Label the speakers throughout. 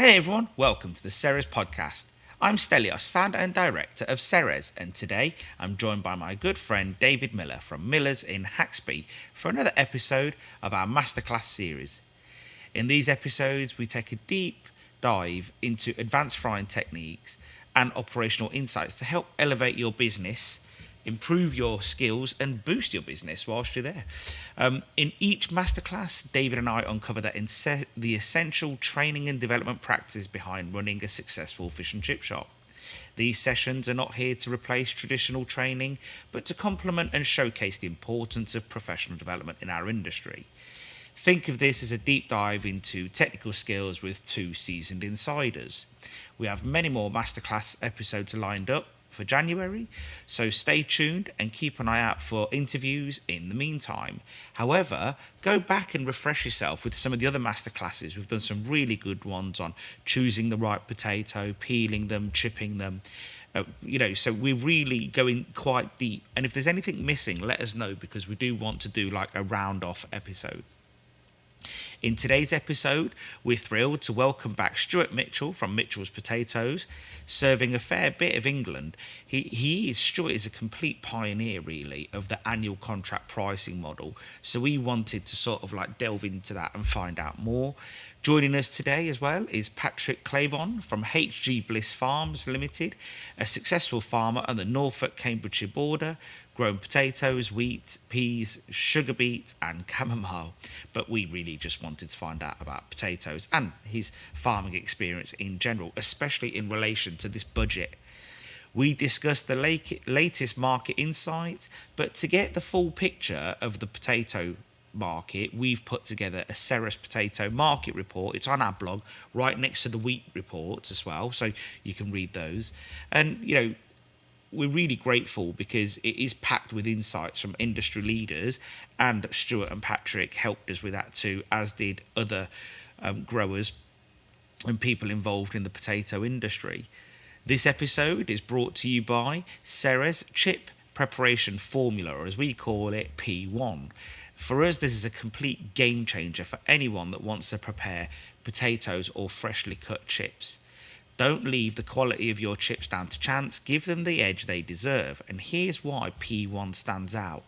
Speaker 1: Hey everyone, welcome to the Ceres podcast. I'm Stelios, founder and director of Ceres, and today I'm joined by my good friend David Miller from Miller's in Haxby for another episode of our Masterclass series. In these episodes, we take a deep dive into advanced frying techniques and operational insights to help elevate your business, improve your skills and boost your business whilst you're there. In each masterclass, David and I uncover the essential training and development practices behind running a successful fish and chip shop. These sessions are not here to replace traditional training, but to complement and showcase the importance of professional development in our industry. Think of this as a deep dive into technical skills with two seasoned insiders. We have many more masterclass episodes lined up for January, so stay tuned and keep an eye out for interviews in the meantime. However, go back and refresh yourself with some of the other masterclasses. We've done some really good ones on choosing the right potato, peeling them, chipping them. So we're really going quite deep. And if there's anything missing, let us know, because we do want to do like a round off episode. In today's episode, we're thrilled to welcome back Stuart Mitchell from Mitchell's Potatoes, serving a fair bit of England. Stuart is a complete pioneer, really, of the annual contract pricing model. So we wanted to sort of like delve into that and find out more. Joining us today as well is Patrick Clabon from HG Bliss Farms Limited, a successful farmer on the Norfolk-Cambridgeshire border, growing potatoes, wheat, peas, sugar beet and chamomile. But we really just wanted to find out about potatoes and his farming experience in general, especially in relation to this budget. We discussed the latest market insights, but to get the full picture of the potato market, we've put together a Ceres Potato Market Report. It's on our blog right next to the wheat reports as well, so you can read those. And we're really grateful because it is packed with insights from industry leaders, and Stuart and Patrick helped us with that too, as did other growers and people involved in the potato industry. This episode is brought to you by Ceres Chip Preparation Formula, or as we call it, P1. For us, this is a complete game changer for anyone that wants to prepare potatoes or freshly cut chips. Don't leave the quality of your chips down to chance. Give them the edge they deserve. And here's why P1 stands out.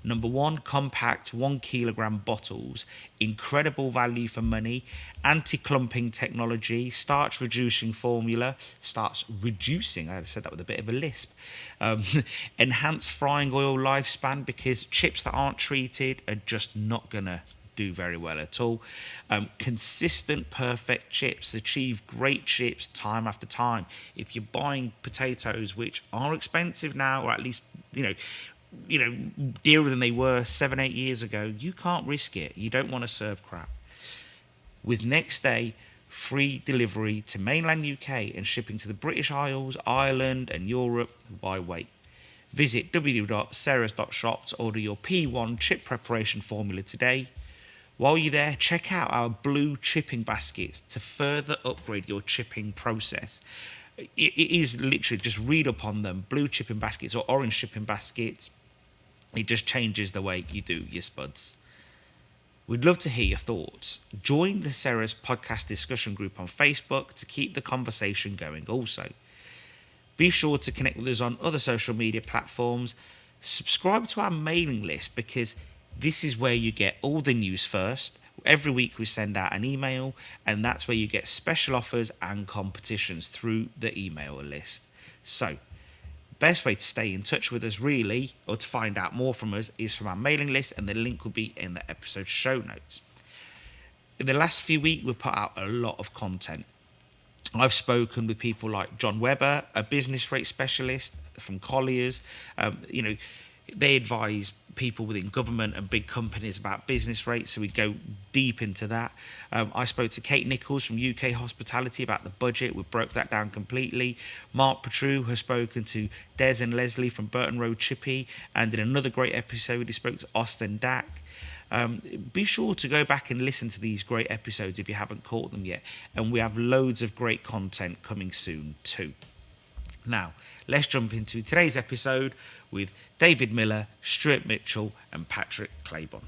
Speaker 1: Number one, compact 1 kilogram bottles, incredible value for money, anti-clumping technology, starch reducing formula, I said that with a bit of a lisp, enhanced frying oil lifespan, because chips that aren't treated are just not going to do very well at all. Consistent, perfect chips, achieve great chips time after time. If you're buying potatoes which are expensive now, or at least dearer than they were 7-8 years ago, you can't risk it. You don't want to serve crap. With next day free delivery to mainland UK and shipping to the British Isles, Ireland and Europe, why wait? Visit www.ceres.shop to order your P1 chip preparation formula today. While you're there, check out our blue chipping baskets to further upgrade your chipping process. It is literally, just read up on them, blue chipping baskets or orange chipping baskets. It just changes the way you do your spuds. We'd love to hear your thoughts. Join the Ceres podcast discussion group on Facebook to keep the conversation going also. Be sure to connect with us on other social media platforms. Subscribe to our mailing list, because this is where you get all the news first. Every week we send out an email, and that's where you get special offers and competitions through the email list. So, best way to stay in touch with us, really, or to find out more from us, is from our mailing list, and the link will be in the episode show notes. In the last few weeks, we've put out a lot of content. I've spoken with people like John Webber, a business rate specialist from Colliers. They advise people within government and big companies about business rates, so we go deep into that. I spoke to Kate Nichols from UK Hospitality about the budget. We broke that down completely. Mark Petru has spoken to Des and Leslie from Burton Road Chippy, and in another great episode he spoke to Austin Dack. Be sure to go back and listen to these great episodes if you haven't caught them yet, and we have loads of great content coming soon too. Now, let's jump into today's episode with David Miller, Stuart Mitchell and Patrick Clabon.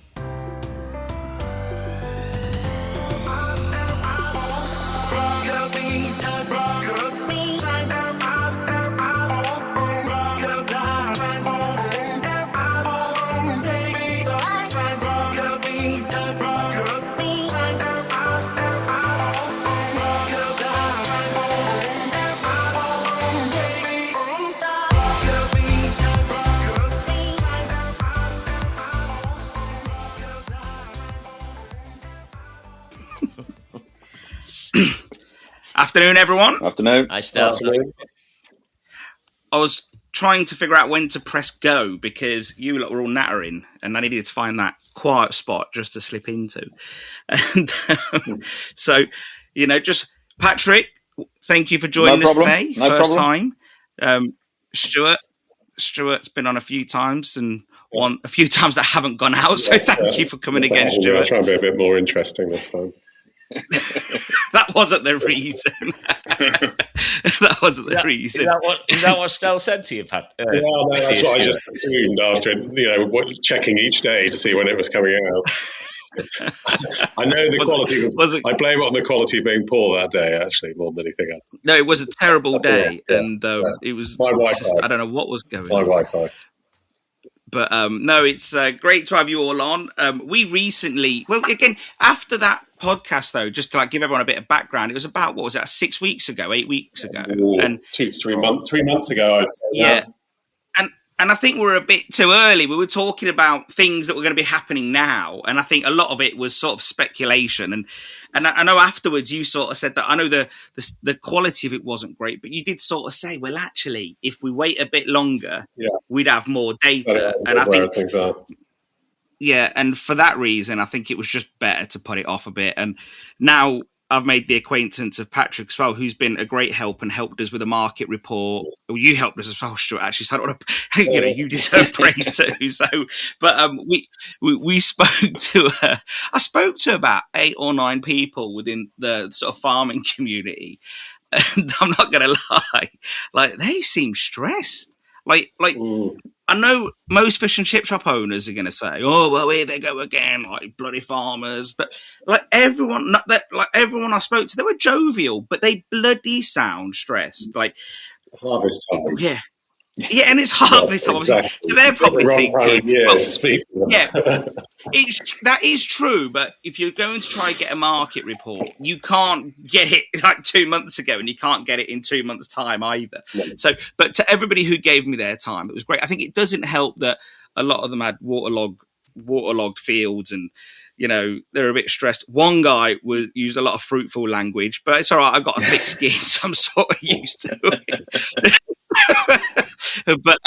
Speaker 1: Afternoon, everyone.
Speaker 2: Afternoon.
Speaker 3: Hi, Stel.
Speaker 1: I was trying to figure out when to press go because you lot were all nattering and I needed to find that quiet spot just to slip into. And so, just Patrick, thank you for joining us today. First time. Stuart's been on a few times and a few times that haven't gone out. So thank you for coming again, Stuart.
Speaker 4: I'll try and be a bit more interesting this time.
Speaker 1: That wasn't the reason. That wasn't the reason.
Speaker 3: Is that what Stel said to you, Pat?
Speaker 4: Yeah, no, that's what I just assumed after checking each day to see when it was coming out. I know the quality was. I blame it on the quality being poor that day, actually, more than anything else.
Speaker 1: No, it was a terrible day, and it was.
Speaker 4: My Wi-Fi.
Speaker 1: I don't know what was going on.
Speaker 4: My Wi-Fi.
Speaker 1: But no, it's great to have you all on. We recently, again, after that podcast, though, just to give everyone a bit of background, it was about, 6 weeks ago, 8 weeks ago?
Speaker 4: And 3 months ago, I'd say.
Speaker 1: Yeah. And I think we're a bit too early. We were talking about things that were going to be happening now. And I think a lot of it was sort of speculation. And I know afterwards you sort of said that I know the quality of it wasn't great, but you did sort of say, well, actually, if we wait a bit longer, we'd have more data. And I think
Speaker 4: things are.
Speaker 1: Yeah, and for that reason, I think it was just better to put it off a bit. And now I've made the acquaintance of Patrick as well, who's been a great help and helped us with a market report. Well, you helped us as well, Stuart, actually. So I don't want to, you deserve praise too. So, but we spoke to I spoke to about 8 or 9 people within the sort of farming community, and I'm not going to lie, they seem stressed. I know most fish and chip shop owners are going to say, "Oh, well, here they go again, bloody farmers." But everyone I spoke to, they were jovial, but they bloody sound stressed.
Speaker 4: Harvest time.
Speaker 1: Yeah, and it's harvest time.
Speaker 4: Exactly.
Speaker 1: So they're probably thinking, that is true. But if you're going to try and get a market report, you can't get it 2 months ago, and you can't get it in 2 months' time either. No. So, but to everybody who gave me their time, it was great. I think it doesn't help that a lot of them had waterlogged fields, and they're a bit stressed. One guy used a lot of fruitful language, but it's all right. I've got a thick skin, so I'm sort of used to it. but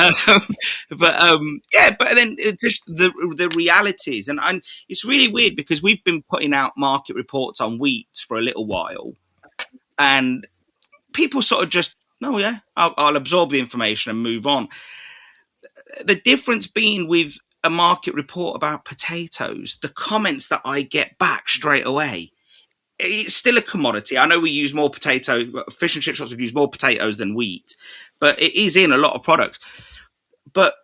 Speaker 1: then just the realities, and it's really weird because we've been putting out market reports on wheat for a little while, and people sort of just, I'll absorb the information and move on. The difference being with a market report about potatoes, the comments that I get back straight away, it's still a commodity. I know we use more fish and chip shops have used more potatoes than wheat, but it is in a lot of products. But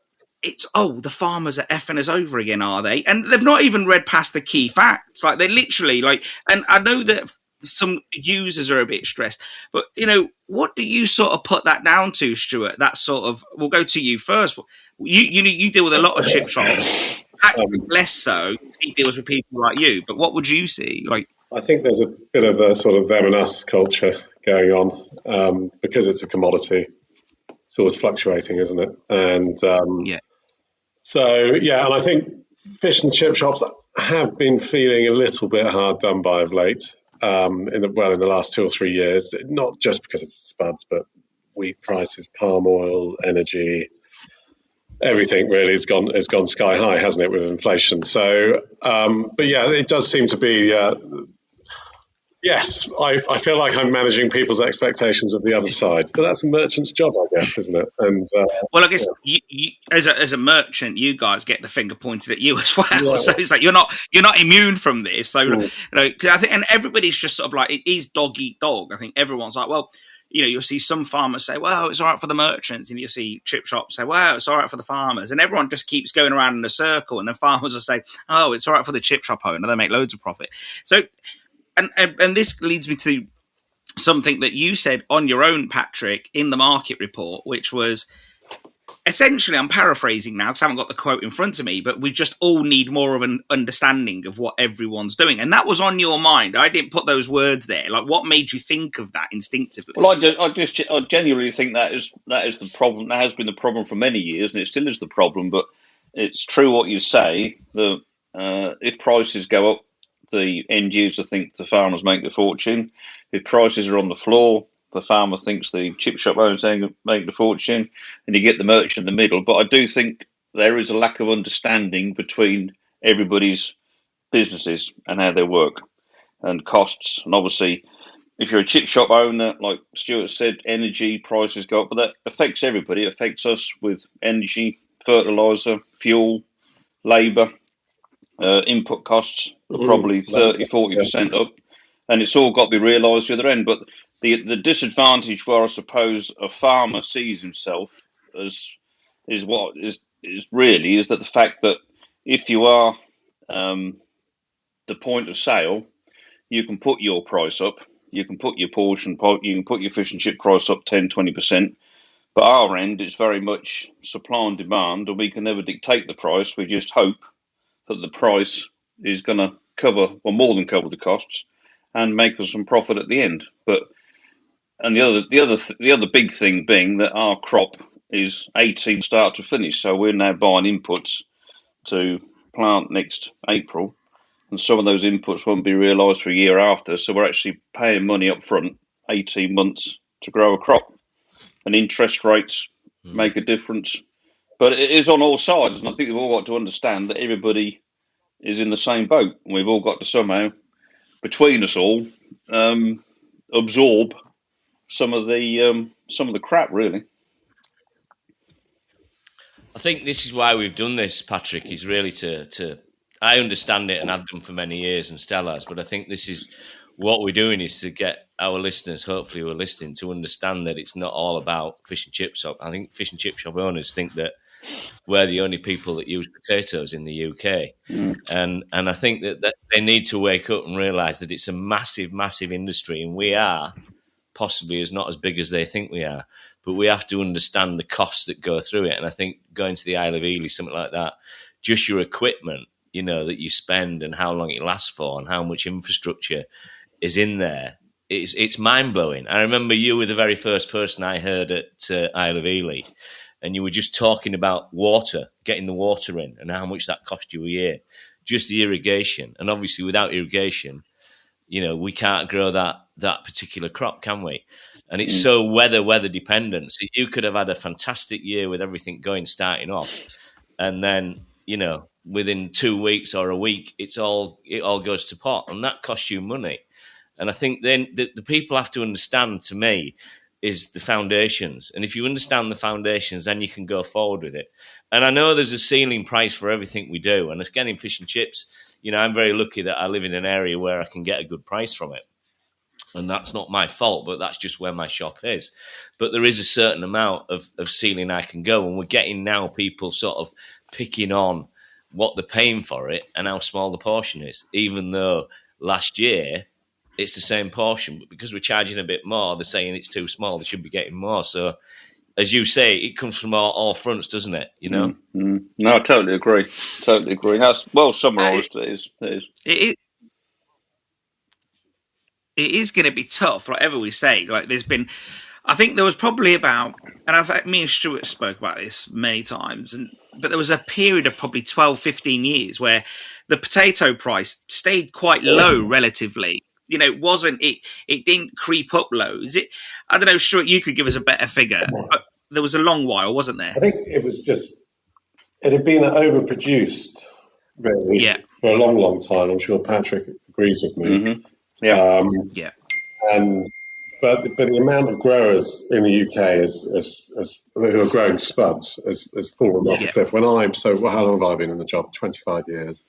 Speaker 1: it's, the farmers are effing us over again, are they? And they've not even read past the key facts. They literally, and I know that some users are a bit stressed, but, what do you sort of put that down to, Stuart? That sort of, we'll go to you first. You deal with a lot of chip shops, less so. He deals with people like you, but what would you see?
Speaker 4: I think there's a bit of a sort of them and us culture going on because it's a commodity. It's always fluctuating, isn't it? And and I think fish and chip shops have been feeling a little bit hard done by of late. In the last 2 or 3 years, not just because of spuds, but wheat prices, palm oil, energy, everything really has gone sky high, hasn't it, with inflation? So, it does seem to be. Yes, I feel like I'm managing people's expectations of the other side, but that's a merchant's job, I guess, isn't it? And
Speaker 1: I guess you, as a merchant, you guys get the finger pointed at you as well. Yeah. So it's you're not immune from this. So cause I think, and everybody's just sort of it is dog eat dog. I think everyone's you'll see some farmers say, "Well, it's all right for the merchants," and you'll see chip shops say, "Well, it's all right for the farmers," and everyone just keeps going around in a circle. And the farmers will say, "Oh, it's all right for the chip shop owner; they make loads of profit." So. And this leads me to something that you said on your own, Patrick, in the market report, which was essentially, I'm paraphrasing now because I haven't got the quote in front of me, but we just all need more of an understanding of what everyone's doing. And that was on your mind. I didn't put those words there. Like, what made you think of that instinctively?
Speaker 3: Well, I genuinely think that is the problem. That has been the problem for many years, and it still is the problem. But it's true what you say. If prices go up, the end user think the farmers make the fortune. If prices are on the floor, the farmer thinks the chip shop owners make the fortune, and you get the merchant in the middle. But I do think there is a lack of understanding between everybody's businesses and how they work and costs. And obviously, if you're a chip shop owner, like Stuart said, energy prices go up, but that affects everybody. It affects us with energy, fertiliser, fuel, labour. Input costs are probably 30-40% up, and it's all got to be realised the other end. But the disadvantage where I suppose a farmer sees himself as is that the fact that if you are the point of sale, you can put your price up, you can put your portion, you can put your fish and chip price up 10-20%. But our end is very much supply and demand, and we can never dictate the price. We just hope that the price is going to cover, or more than cover, the costs and make us some profit at the end. And the other big thing being that our crop is 18 start to finish, so we're now buying inputs to plant next April, and some of those inputs won't be realised for a year after. So we're actually paying money up front, 18 months to grow a crop, and interest rates make a difference. But it is on all sides, and I think we've all got to understand that everybody is in the same boat. And we've all got to somehow, between us all, absorb some of the crap, really.
Speaker 2: I think this is why we've done this, Patrick, is really to I understand it and I've done for many years and Stella has, but I think this is what we're doing is to get our listeners, hopefully who are listening, to understand that it's not all about fish and chip shop. I think fish and chip shop owners think that we're the only people that use potatoes in the UK. And I think that they need to wake up and realise that it's a massive, massive industry, and we are possibly not as big as they think we are, but we have to understand the costs that go through it. And I think going to the Isle of Ely, something like that, just your equipment, that you spend and how long it lasts for and how much infrastructure is in there, it's mind-blowing. I remember you were the very first person I heard at Isle of Ely, and you were just talking about water, getting the water in and how much that cost you a year, just the irrigation. And obviously without irrigation, we can't grow that particular crop, can we? And it's so weather dependent. So you could have had a fantastic year with everything starting off, and then within 2 weeks or a week, it all goes to pot, and that costs you money. And I think then the people have to understand, to me, is the foundations. And if you understand the foundations, then you can go forward with it. And I know there's a ceiling price for everything we do. And again, in fish and chips, I'm very lucky that I live in an area where I can get a good price from it. And that's not my fault, but that's just where my shop is. But there is a certain amount of ceiling I can go. And we're getting now people sort of picking on what they're paying for it and how small the portion is, even though last year it's the same portion. But because we're charging a bit more, they're saying it's too small. They should be getting more. So, as you say, it comes from all fronts, doesn't it?
Speaker 3: No, I totally agree. That's well summarised.
Speaker 1: It is going to be tough, whatever we say. I think there was probably about, and me and Stuart spoke about this many times, but there was a period of probably 12, 15 years where the potato price stayed quite low relatively. It didn't creep up loads. I don't know, Stuart, you could give us a better figure, but there was a long while, wasn't there?
Speaker 4: I think it had been overproduced really for a long, long time. I'm sure Patrick agrees with me.
Speaker 3: Mm-hmm.
Speaker 4: Yeah. But the amount of growers in the UK who are growing spuds has fallen off a cliff. How long have I been in the job? 25 years.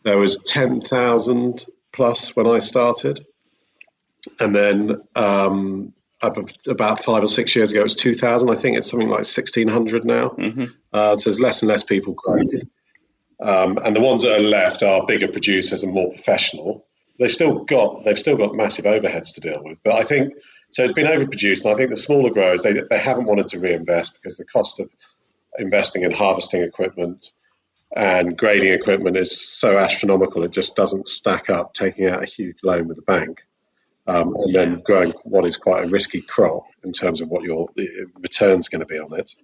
Speaker 4: There was 10,000 plus when I started, and then about 5 or 6 years ago, it was 2,000. I think it's something like 1,600 now.
Speaker 3: Mm-hmm.
Speaker 4: So there's less and less people growing, and the ones that are left are bigger producers and more professional. they've still got massive overheads to deal with. But I think so. It's been overproduced, and I think the smaller growers they haven't wanted to reinvest because the cost of investing in harvesting equipment and grading equipment is so astronomical. It just doesn't stack up taking out a huge loan with the bank. And then growing what is quite a risky crop in terms of what your return's going to be on it.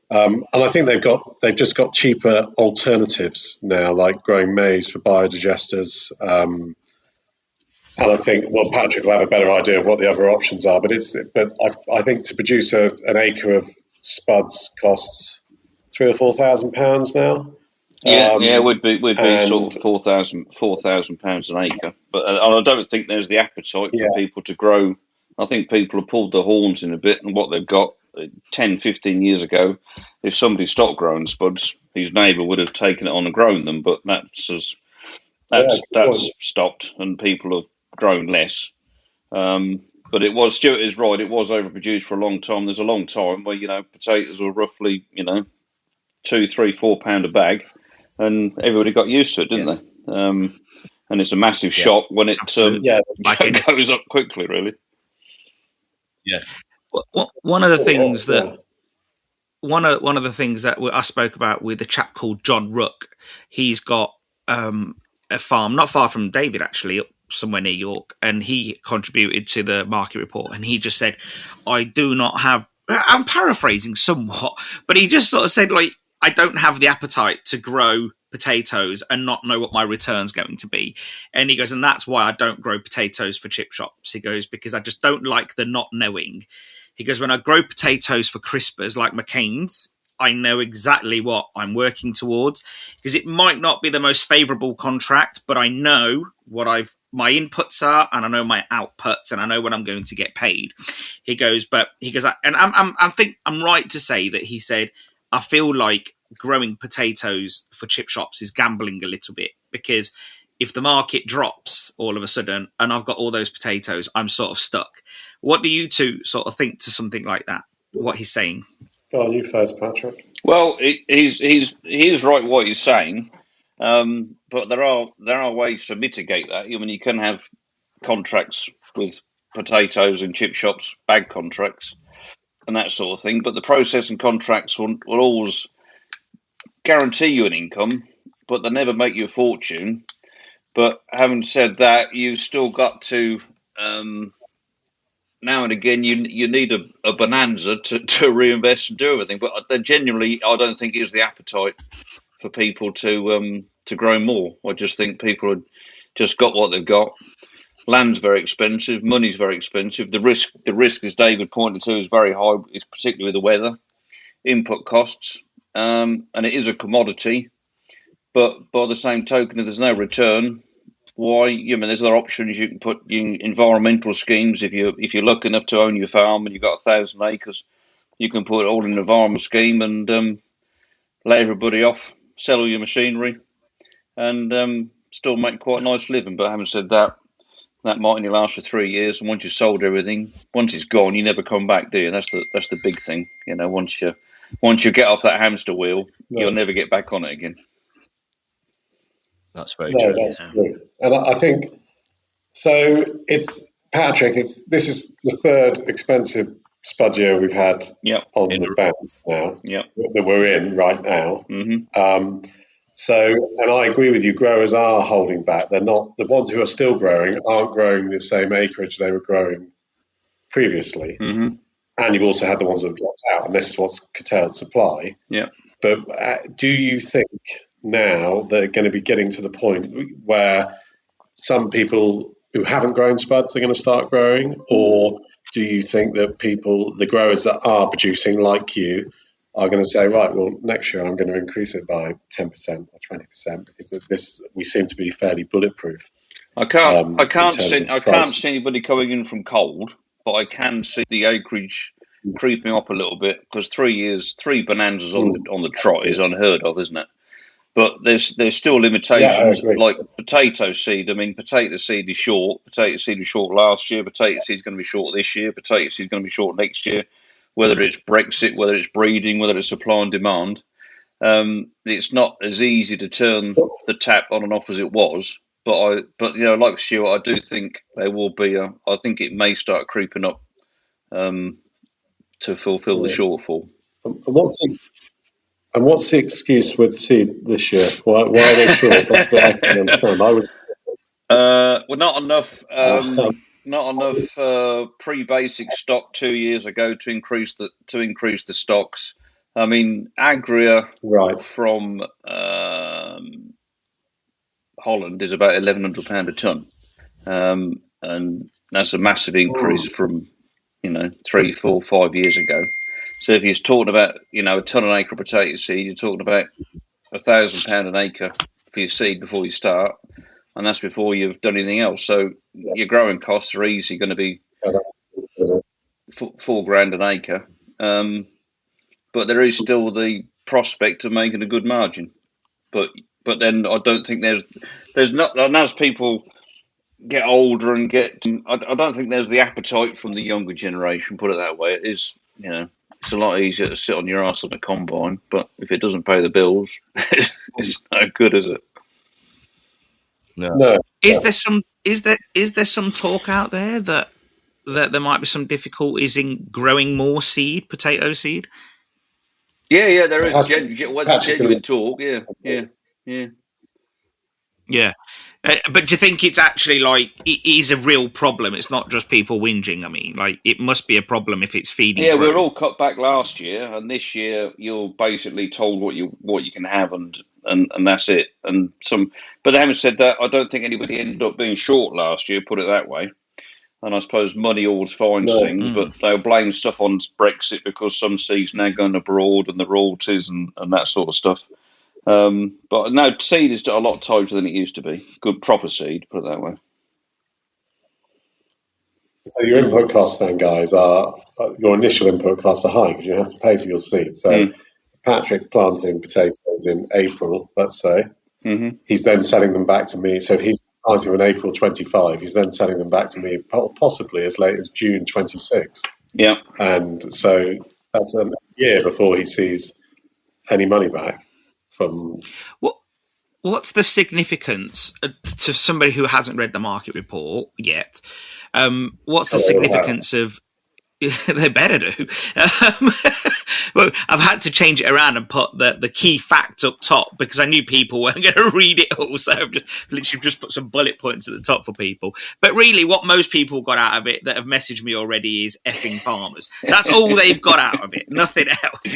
Speaker 4: And I think they've just got cheaper alternatives now, like growing maize for biodigesters. And I think, Patrick will have a better idea of what the other options are. But I think to produce an acre of spuds costs £3,000 or £4,000 now.
Speaker 3: Would be sort of £4,000 an acre. But I don't think there's the appetite for people to grow. I think people have pulled their horns in a bit, and what they've got 10, 15 years ago, if somebody stopped growing spuds, his neighbour would have taken it on and grown them. But that's stopped, and people have grown less. But Stuart is right. It was overproduced for a long time. There's a long time where potatoes were roughly £2, £3, £4 a bag. And everybody got used to it, didn't they? And it's a massive shock when it goes up quickly, really.
Speaker 2: Yeah.
Speaker 1: One of the things that one of the things that I spoke about with a chap called John Rook, he's got a farm not far from David, actually, somewhere near York, and he contributed to the market report. And he just said, "I do not have." I'm paraphrasing somewhat, but he just sort of said, like, I don't have the appetite to grow potatoes and not know what my return's going to be. And he goes, and that's why I don't grow potatoes for chip shops. He goes, because I just don't like the not knowing. He goes, when I grow potatoes for crispers like McCain's, I know exactly what I'm working towards, because it might not be the most favourable contract, but I know what my inputs are, and I know my outputs, and I know what I'm going to get paid. He goes, and I think I'm right to say that he said, I feel like growing potatoes for chip shops is gambling a little bit, because if the market drops all of a sudden and I've got all those potatoes, I'm sort of stuck. What do you two sort of think to something like that, what he's saying?
Speaker 4: Go on, you first, Patrick.
Speaker 3: Well, he's right what he's saying, but there are ways to mitigate that. I mean, you can have contracts with potatoes and chip shops, bag contracts, and that sort of thing. But the processing contracts will always guarantee you an income, but they never make you a fortune. But having said that, you've still got to now and again you need a bonanza to reinvest and do everything. But genuinely, I don't think it is the appetite for people to grow more. I just think people have just got what they've got. Land's very expensive, money's very expensive. The risk, as David pointed to, is very high. It's particularly the weather, input costs, and it is a commodity. But by the same token, if there's no return, why? There's other options. You can put in environmental schemes. If you're lucky enough to own your farm and you've got 1,000 acres, you can put it all in an environmental scheme and let everybody off, sell all your machinery, and still make quite a nice living. But having said that, that might only last for 3 years, and once you've sold everything, once it's gone, you never come back, do you? That's the big thing. Once you get off that hamster wheel, you'll never get back on it again.
Speaker 2: That's very true.
Speaker 4: That's true. And I think so. It's Patrick. This is the third expensive spud year we've had on the bounce now. That we're in right now.
Speaker 3: Mm-hmm.
Speaker 4: And I agree with you. Growers are holding back. They're not the ones who are still growing aren't growing the same acreage they were growing previously.
Speaker 3: Mm-hmm.
Speaker 4: And you've also had the ones that have dropped out, and this is what's curtailed supply.
Speaker 3: Yeah.
Speaker 4: But do you think now they're going to be getting to the point where some people who haven't grown spuds are going to start growing, or do you think that the growers that are producing, like you, are going to say, right, well, next year I'm going to increase it by 10% or 20% because we seem to be fairly bulletproof.
Speaker 3: I can't see anybody coming in from cold, but I can see the acreage creeping up a little bit, because 3 bonanzas on the trot is unheard of, isn't it? But there's still limitations, like potato seed. I mean, potato seed is short. Potato seed was short last year. Potato seed is going to be short this year. Potato seed is going to be short next year. Whether it's Brexit, whether it's breeding, whether it's supply and demand, it's not as easy to turn the tap on and off as it was. but like Stuart, I do think there will be I think it may start creeping up to fulfil the shortfall.
Speaker 4: And what's the excuse with seed this year? Why are they short? That's what I can understand.
Speaker 3: Well, not enough. Not enough pre-basic stock 2 years ago to increase the stocks. I mean, Agria from Holland is about £1,100 a ton, and that's a massive increase from 3, 4, 5 years ago. So if you're talking about a ton an acre of potato seed, you're talking about £1,000 an acre for your seed before you start, and that's before you've done anything else. So your growing costs are easily going to be £4,000 an acre, but there is still the prospect of making a good margin. But then I don't think there's not, and as people get older and I don't think there's the appetite from the younger generation. Put it that way. It is, it's a lot easier to sit on your ass on a combine, but if it doesn't pay the bills, it's no good, is it?
Speaker 2: No.
Speaker 1: Is there some talk out there that there might be some difficulties in growing more potato seed?
Speaker 3: Yeah, there is genuine talk.
Speaker 1: Yeah. But do you think it's actually it is a real problem? It's not just people whinging. I mean, it must be a problem if it's feeding.
Speaker 3: Yeah, we were all cut back last year, and this year you're basically told what you can have, and that's it. But having said that, I don't think anybody ended up being short last year. Put it that way. And I suppose money always finds things, but they'll blame stuff on Brexit because some seeds now going abroad and the royalties and that sort of stuff. But no, seed is a lot tighter than it used to be. Good proper seed, put it that way.
Speaker 4: So your input costs then, guys, your initial input costs are high because you have to pay for your seed. So Patrick's planting potatoes in April, let's say.
Speaker 3: Mm-hmm.
Speaker 4: He's then selling them back to me. So if he's planting in April 25, he's then selling them back to me possibly as late as June 26.
Speaker 3: Yeah.
Speaker 4: And so that's a year before he sees any money back from...
Speaker 1: What's the significance to somebody who hasn't read the market report yet? What's the significance of... They better do. Well, I've had to change it around and put the key fact up top because I knew people weren't going to read it all. So I've literally just put some bullet points at the top for people. But really, what most people got out of it that have messaged me already is effing farmers. That's all they've got out of it. Nothing else.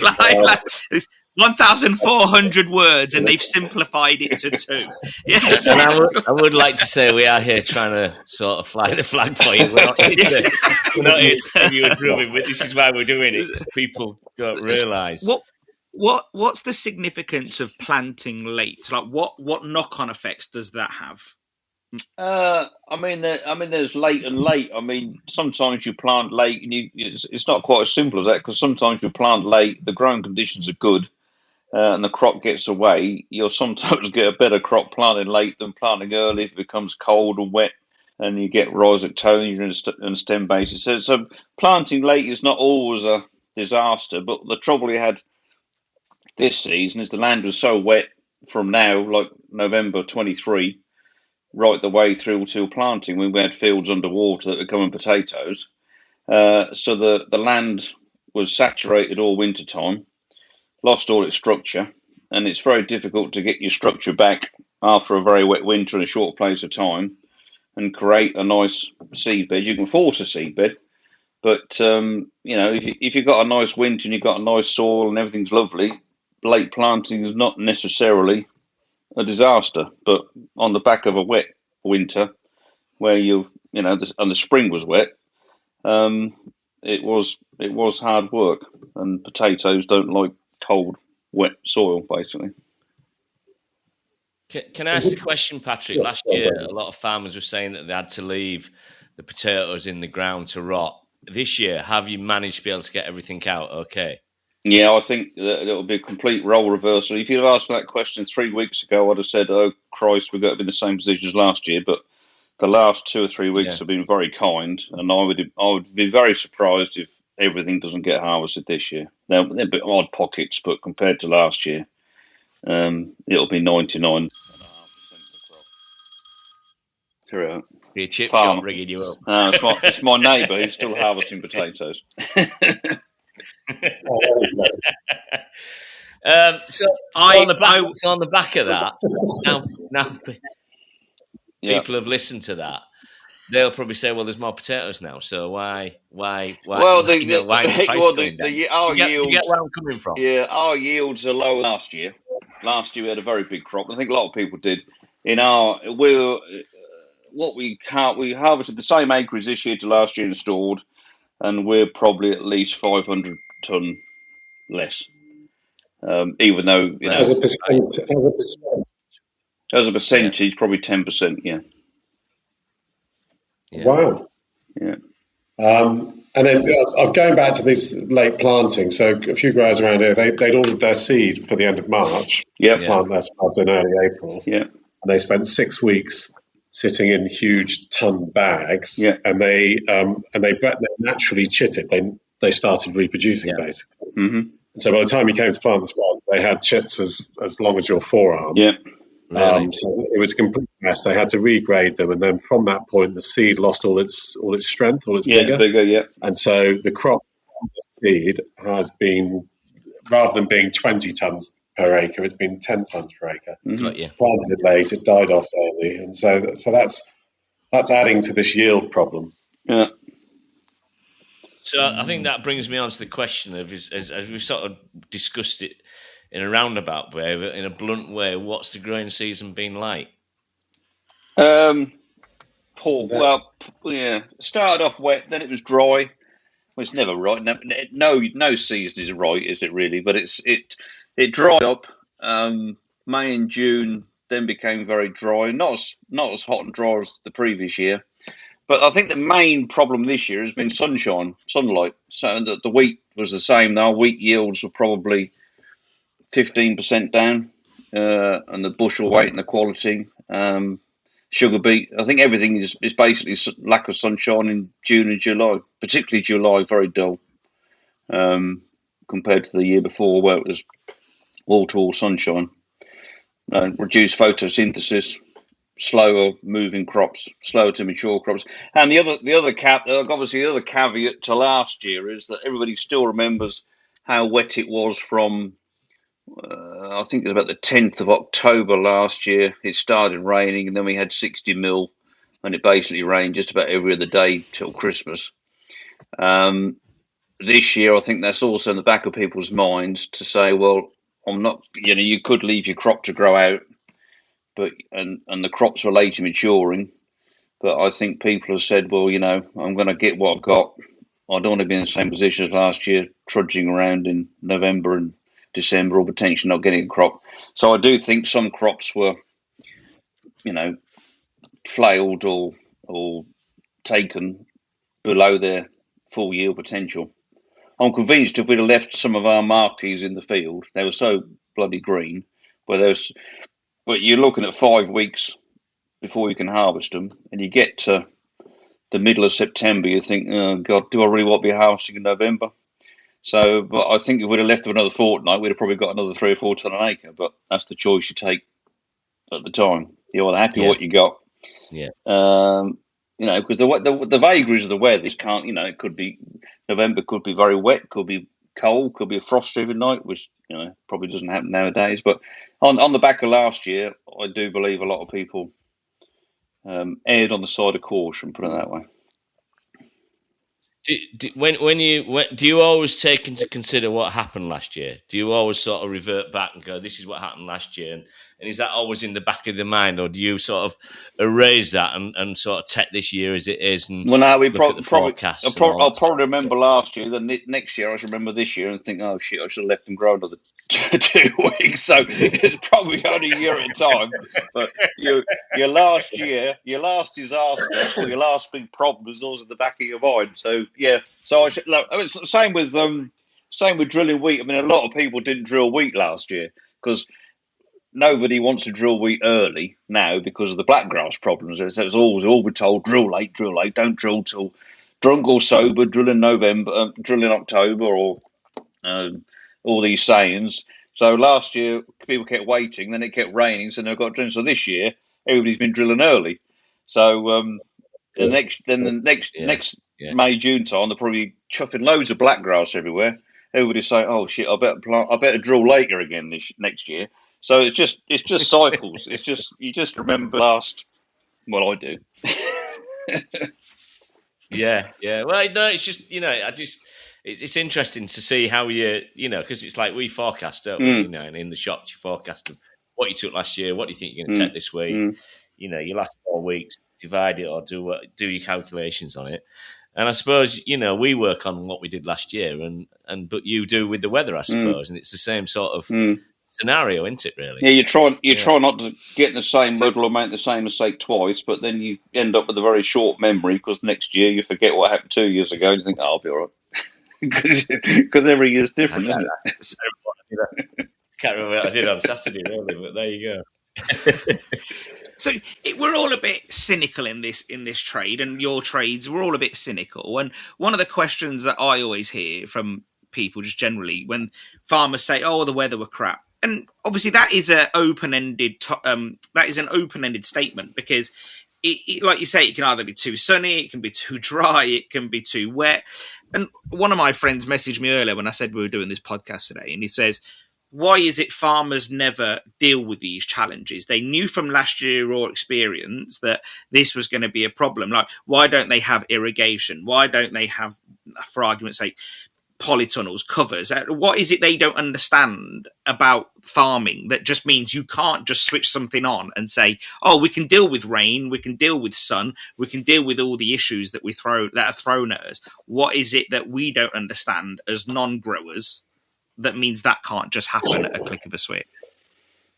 Speaker 1: It's 1,400 words, and they've simplified it to 2. Yes.
Speaker 2: And I would like to say we are here trying to sort of fly the flag for you. We're not here to give you a drubbing, but this is why we're doing it. People don't realise.
Speaker 1: What's the significance of planting late? What knock-on effects does that have?
Speaker 3: I mean, there's late and late. I mean, sometimes you plant late, and it's not quite as simple as that because sometimes you plant late, the growing conditions are good. And the crop gets away, you'll sometimes get a better crop planting late than planting early if it becomes cold and wet and you get rhizoctonia and stem bases. So planting late is not always a disaster, but the trouble you had this season is the land was so wet from now, like November 23, right the way through till planting when we had fields underwater that were coming potatoes. So the land was saturated all winter time. Lost all its structure, and it's very difficult to get your structure back after a very wet winter in a short place of time and create a nice seed bed. You can force a seed bed, but if you've got a nice winter and you've got a nice soil and everything's lovely, late planting is not necessarily a disaster. But on the back of a wet winter, where and the spring was wet, it was hard work, and potatoes don't like cold, wet soil, basically.
Speaker 2: Can I ask a question, Patrick? Last year, a lot of farmers were saying that they had to leave the potatoes in the ground to rot. This year, have you managed to be able to get everything out okay?
Speaker 3: Yeah, I think that it'll be a complete role reversal. If you'd have asked me that question 3 weeks ago, I'd have said, oh, Christ, we've got to be in the same position as last year. But the last 2 or 3 weeks have been very kind, and I would be very surprised if everything doesn't get harvested this year. They're a bit odd pockets, but compared to last year, it'll be 99.5% of the crop. Cheerio.
Speaker 2: Be a chip
Speaker 3: Farmer.
Speaker 2: shop ringing you up.
Speaker 3: It's my neighbour who's still harvesting potatoes.
Speaker 2: So on the back of that, now people have listened to that. They'll probably say, "Well, there's more potatoes now, so why?"
Speaker 3: Well,
Speaker 2: why the price going down?
Speaker 3: Our
Speaker 2: do
Speaker 3: yields.
Speaker 2: You get where I'm coming from?
Speaker 3: Yeah, our yields are lower last year. Last year we had a very big crop. I think a lot of people did. We harvested the same acreage this year to last year installed, and we're probably at least 500 ton less. Even though
Speaker 4: as a
Speaker 3: percentage, probably 10%. Yeah.
Speaker 4: Wow.
Speaker 3: Yeah.
Speaker 4: And then I'm going back to this late planting. So a few growers around here, they'd ordered their seed for the end of March. Plant their spuds in early April.
Speaker 3: Yeah.
Speaker 4: And they spent 6 weeks sitting in huge ton bags.
Speaker 3: Yeah.
Speaker 4: And they naturally chitted. They started reproducing basically.
Speaker 3: Mm-hmm.
Speaker 4: And so by the time you came to plant the spuds, they had chits as long as your forearm.
Speaker 3: Yeah.
Speaker 2: Really?
Speaker 4: So it was a complete mess. They had to regrade them, and then from that point, the seed lost all its strength, all its vigor.
Speaker 3: Yeah.
Speaker 4: And so the crop from the seed has been, rather than being 20 tons per acre, it's been 10 tons per acre.
Speaker 2: Mm-hmm. Got you.
Speaker 4: Planted it late, it died off early, and so that's adding to this yield problem.
Speaker 3: Yeah.
Speaker 2: So I think that brings me on to the question of, as we've sort of discussed it in a roundabout way, but in a blunt way, what's the growing season been like?
Speaker 3: Poor. Well, yeah. Started off wet, then it was dry. Well, it's never right. No season is right, is it really? But it dried up. May and June then became very dry. Not as hot and dry as the previous year. But I think the main problem this year has been sunlight. So the wheat was the same. Our wheat yields were probably 15% down, and the bushel weight and the quality. Sugar beet. I think everything is basically lack of sunshine in June and July, particularly July, very dull compared to the year before where it was wall-to-wall sunshine. Reduced photosynthesis, slower moving crops, slower to mature crops. And the other caveat to last year is that everybody still remembers how wet it was from I think it was about the 10th of October last year. It started raining, and then we had 60 mil, and it basically rained just about every other day till Christmas. This year, I think that's also in the back of people's minds to say, well, I'm not. You could leave your crop to grow out, but and the crops were later maturing. But I think people have said, well, I'm going to get what I've got. I don't want to be in the same position as last year, trudging around in November and December or potentially not getting a crop. So I do think some crops were, flailed or taken below their full yield potential. I'm convinced if we'd have left some of our marquees in the field, they were so bloody green, but you're looking at 5 weeks before you can harvest them, and you get to the middle of September, you think, oh God, do I really want to be harvesting in November? So, but I think if we'd have left them another fortnight, we'd have probably got another 3 or 4 ton an acre. But that's the choice you take at the time. You're happy with what you got.
Speaker 2: Yeah.
Speaker 3: Because the vagaries of the weather can't. It could be November, could be very wet, could be cold, could be a frost-driven night, which probably doesn't happen nowadays. But on the back of last year, I do believe a lot of people erred on the side of caution. Put it that way.
Speaker 2: Do you always take into consider what happened last year? Do you always sort of revert back and go, this is what happened last year? And is that always in the back of the mind, or do you sort of erase that and sort of take this year as it is? And
Speaker 3: well, no, I'll probably remember last year. Then next year, I should remember this year and think, oh shit, I should have left them grow another 2 weeks. So it's probably only a year at a time. But your last disaster or your last big problem is always in the back of your mind. So yeah, so it's the same with drilling wheat. I mean, a lot of people didn't drill wheat last year because nobody wants to drill wheat early now because of the blackgrass problems. It's always all we're told: drill late, don't drill till drunk or sober, drill in November, drill in October, or all these sayings. So last year people kept waiting, then it kept raining, so they got drilling. So this year everybody's been drilling early. So
Speaker 2: Yeah.
Speaker 3: next May, June time, they're probably chopping loads of blackgrass everywhere. Everybody say, "Oh shit, I better drill later again next year." So it's just cycles. It's just you just remember last. Well, I do.
Speaker 2: Yeah. Well, no, it's just it's interesting to see how because it's like we forecast, don't we? And in the shops you forecast what you took last year, what do you think you're going to take this week? Your last 4 weeks, divide it or do your calculations on it. And I suppose we work on what we did last year, but you do with the weather, I suppose, and it's the same sort of scenario, isn't it? Really?
Speaker 3: Yeah, you try not to get in the same muddle or make the same mistake twice, but then you end up with a very short memory because next year you forget what happened 2 years ago and you think, "Oh, I'll be all right," because every year's different, isn't it?
Speaker 2: I can't remember what I did on Saturday, really, but there you go.
Speaker 1: So we're all a bit cynical in this trade, and your trades, we're all a bit cynical. And one of the questions that I always hear from people, just generally, when farmers say, "Oh, the weather were crap," and obviously that is an open-ended statement, because it, like you say, it can either be too sunny, it can be too dry, it can be too wet. And one of my friends messaged me earlier when I said we were doing this podcast today, and he says, "Why is it farmers never deal with these challenges? They knew from last year or experience that this was going to be a problem. Like, why don't they have irrigation? Why don't they have, for argument's sake, polytunnels, covers? What is it they don't understand about farming that just means you can't just switch something on and say, oh, we can deal with rain, we can deal with sun, we can deal with all the issues that are thrown at us? What is it that we don't understand as non-growers that means that can't just happen at a click of a switch?"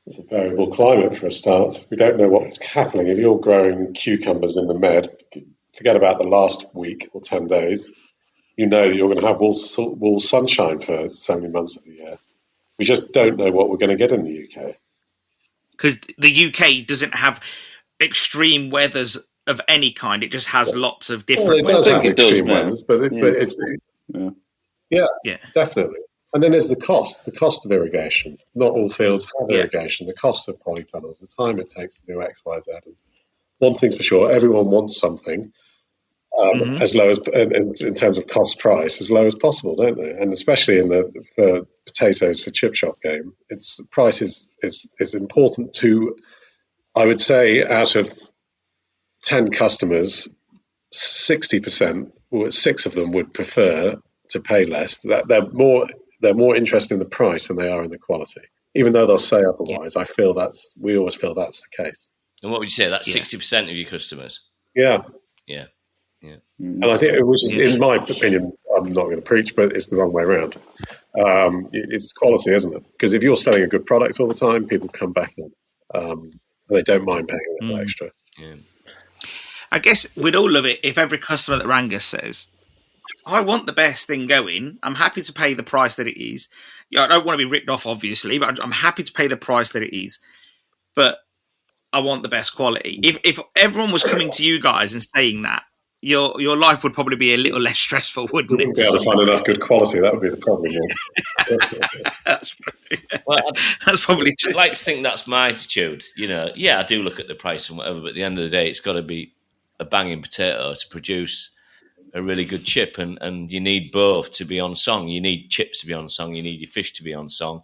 Speaker 4: It's a variable climate for a start. We don't know what's happening. If you're growing cucumbers in the Med, forget about the last week or 10 days. You know that you're going to have wall sunshine for so many months of the year. We just don't know what we're going to get in the UK.
Speaker 1: Because the UK doesn't have extreme weathers of any kind. It just has lots of different
Speaker 4: weathers. It does have extreme
Speaker 3: weathers,
Speaker 4: but it's... Yeah, definitely. And then there's the cost of irrigation. Not all fields have irrigation. The cost of polytunnels, the time it takes to do X, Y, Z. And one thing's for sure, everyone wants something as low as, in terms of cost price, as low as possible, don't they? And especially for potatoes for chip shop game, price is important to, I would say, out of 10 customers, 60%, or 6 of them would prefer to pay less. That they're more interested in the price than they are in the quality. Even though they'll say otherwise, we always feel that's the case.
Speaker 2: And what would you say? That's 60% of your customers?
Speaker 4: Yeah.
Speaker 2: Yeah.
Speaker 4: And I think it was, in my opinion, I'm not going to preach, but it's the wrong way around. It's quality, isn't it? Because if you're selling a good product all the time, people come back in. They don't mind paying a little extra.
Speaker 2: Yeah.
Speaker 1: I guess we'd all love it if every customer that rang us says, I want the best thing going. I'm happy to pay the price that it is. I don't want to be ripped off, obviously, but I'm happy to pay the price that it is. But I want the best quality. If everyone was coming to you guys and saying that, your life would probably be a little less stressful, wouldn't it?
Speaker 4: You wouldn't be able to find enough good quality. That would be the problem.
Speaker 1: That's probably true.
Speaker 2: I'd like to think that's my attitude. I do look at the price and whatever, but at the end of the day, it's got to be a banging potato to produce a really good chip, and you need both to be on song. You need chips to be on song, you need your fish to be on song,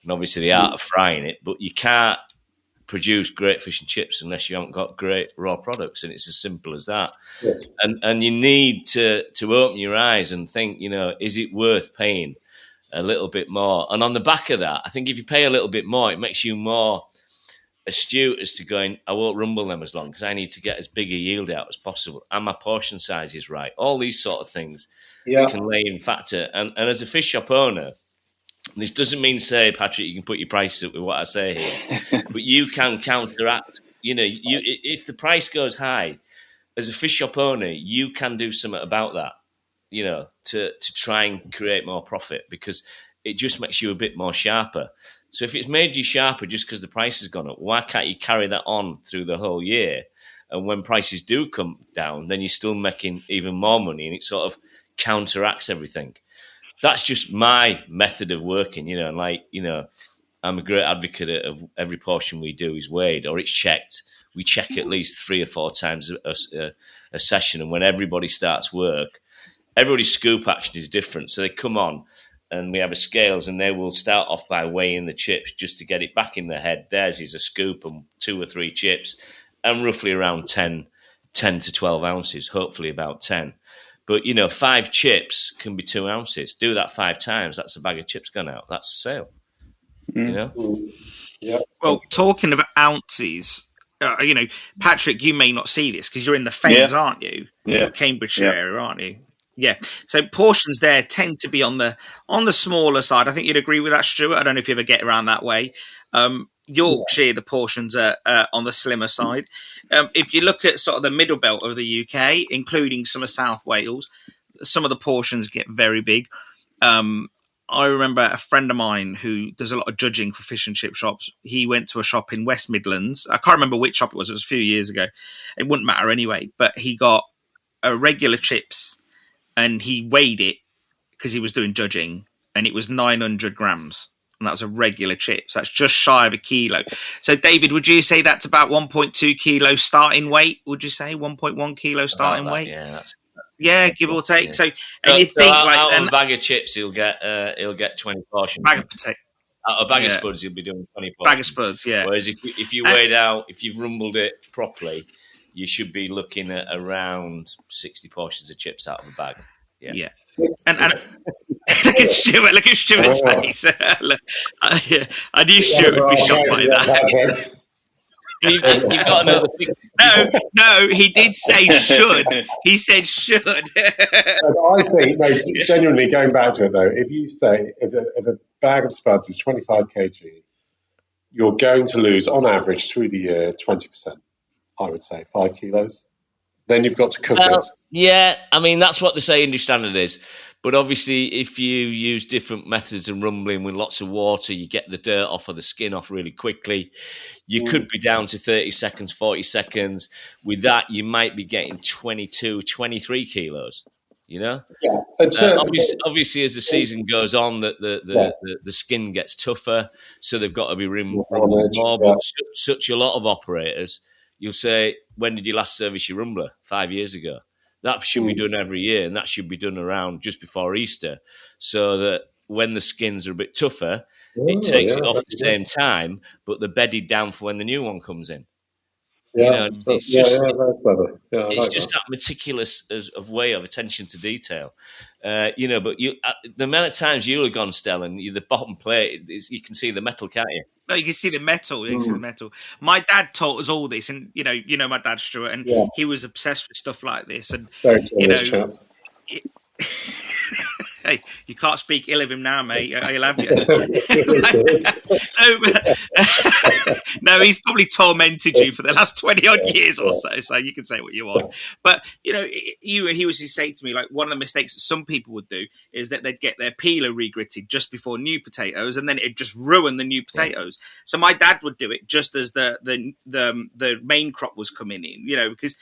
Speaker 2: and obviously the art of frying it, but you can't produce great fish and chips unless you haven't got great raw products, and it's as simple as that.
Speaker 4: Yes.
Speaker 2: And you need to open your eyes and think, is it worth paying a little bit more? And on the back of that, I think if you pay a little bit more, it makes you more astute as to going, I won't rumble them as long because I need to get as big a yield out as possible, and my portion size is right. All these sort of things can lay in factor. And as a fish shop owner, this doesn't mean, say, Patrick, you can put your prices up with what I say here, but you can counteract. If the price goes high, as a fish shop owner, you can do something about that, to try and create more profit, because it just makes you a bit more sharper. So if it's made you sharper just because the price has gone up, why can't you carry that on through the whole year? And when prices do come down, then you're still making even more money, and it sort of counteracts everything. That's just my method of working, I'm a great advocate of every portion we do is weighed or it's checked we check at least 3 or 4 times a session. And when everybody starts work, everybody's scoop action is different. So they come on and we have a scales, and they will start off by weighing the chips just to get it back in their head. Theirs is a scoop and 2 or 3 chips, and roughly around 10 to 12 ounces, hopefully about 10. But, 5 chips can be 2 ounces. Do that 5 times, that's a bag of chips gone out. That's a sale,
Speaker 4: Yeah.
Speaker 1: Well, talking about ounces, Patrick, you may not see this because you're in the Fens, aren't you?
Speaker 3: Yeah.
Speaker 1: Cambridgeshire area, aren't you? Yeah. So portions there tend to be on the smaller side. I think you'd agree with that, Stuart. I don't know if you ever get around that way. Yorkshire, the portions are on the slimmer side. If you look at sort of the middle belt of the UK, including some of South Wales, some of the portions get very big. I remember a friend of mine who does a lot of judging for fish and chip shops. He went to a shop in West Midlands. I can't remember which shop it was. It was a few years ago. It wouldn't matter anyway. But he got a regular chips and he weighed it because he was doing judging, and it was 900 grams. And that was a regular chips. That's just shy of a kilo. So, David, would you say that's about 1.2 kilo starting weight? Would you say 1.1 kilo starting weight?
Speaker 2: Yeah,
Speaker 1: give or take.
Speaker 2: Yeah.
Speaker 1: So, and you think
Speaker 2: out of a bag of chips, he'll get 20 portions.
Speaker 1: Bag of potato.
Speaker 2: Out of a bag of spuds, he'll be doing 20 portions.
Speaker 1: Bag of spuds, yeah.
Speaker 2: Whereas if you weighed out, if you've rumbled it properly, you should be looking at around 60 portions of chips out of a bag.
Speaker 1: Yeah. And look at Stuart. Look at Stuart's face. I knew Stuart would be shocked by that.
Speaker 2: You've got another thing.
Speaker 1: No, he did say should. He said should.
Speaker 4: I think, genuinely going back to it though, if you say if a bag of spuds is 25 kg, you're going to lose on average through the year 20%. I would say 5 kilos. Then you've got to cook it.
Speaker 2: Yeah, I mean, that's what they say industry standard is. But obviously, if you use different methods of rumbling with lots of water, you get the dirt off or the skin off really quickly. You could be down to 30 seconds, 40 seconds. With that, you might be getting 22, 23 kilos. Yeah. Obviously, as the season goes on, the skin gets tougher, so they've got to be rumbled more. But such a lot of operators, you'll say, when did you last service your rumbler? 5 years ago. That should be done every year, and that should be done around just before Easter, so that when the skins are a bit tougher, it takes it off the same time, but they're bedded down for when the new one comes in. It's just that meticulous of way of attention to detail. But the amount of times you'll have gone, Stel, and the bottom plate, you can see the metal, can't you?
Speaker 1: No, you can see the metal. You can see the metal. My dad taught us all this, and you know my dad, Stuart, and he was obsessed with stuff like this. And hey, you can't speak ill of him now, mate. He'll have you. No, he's probably tormented you for the last 20 odd years or so. So you can say what you want. But he was to say to me, like, one of the mistakes that some people would do is that they'd get their peeler regritted just before new potatoes, and then it'd just ruin the new potatoes. So my dad would do it just as the main crop was coming in, because.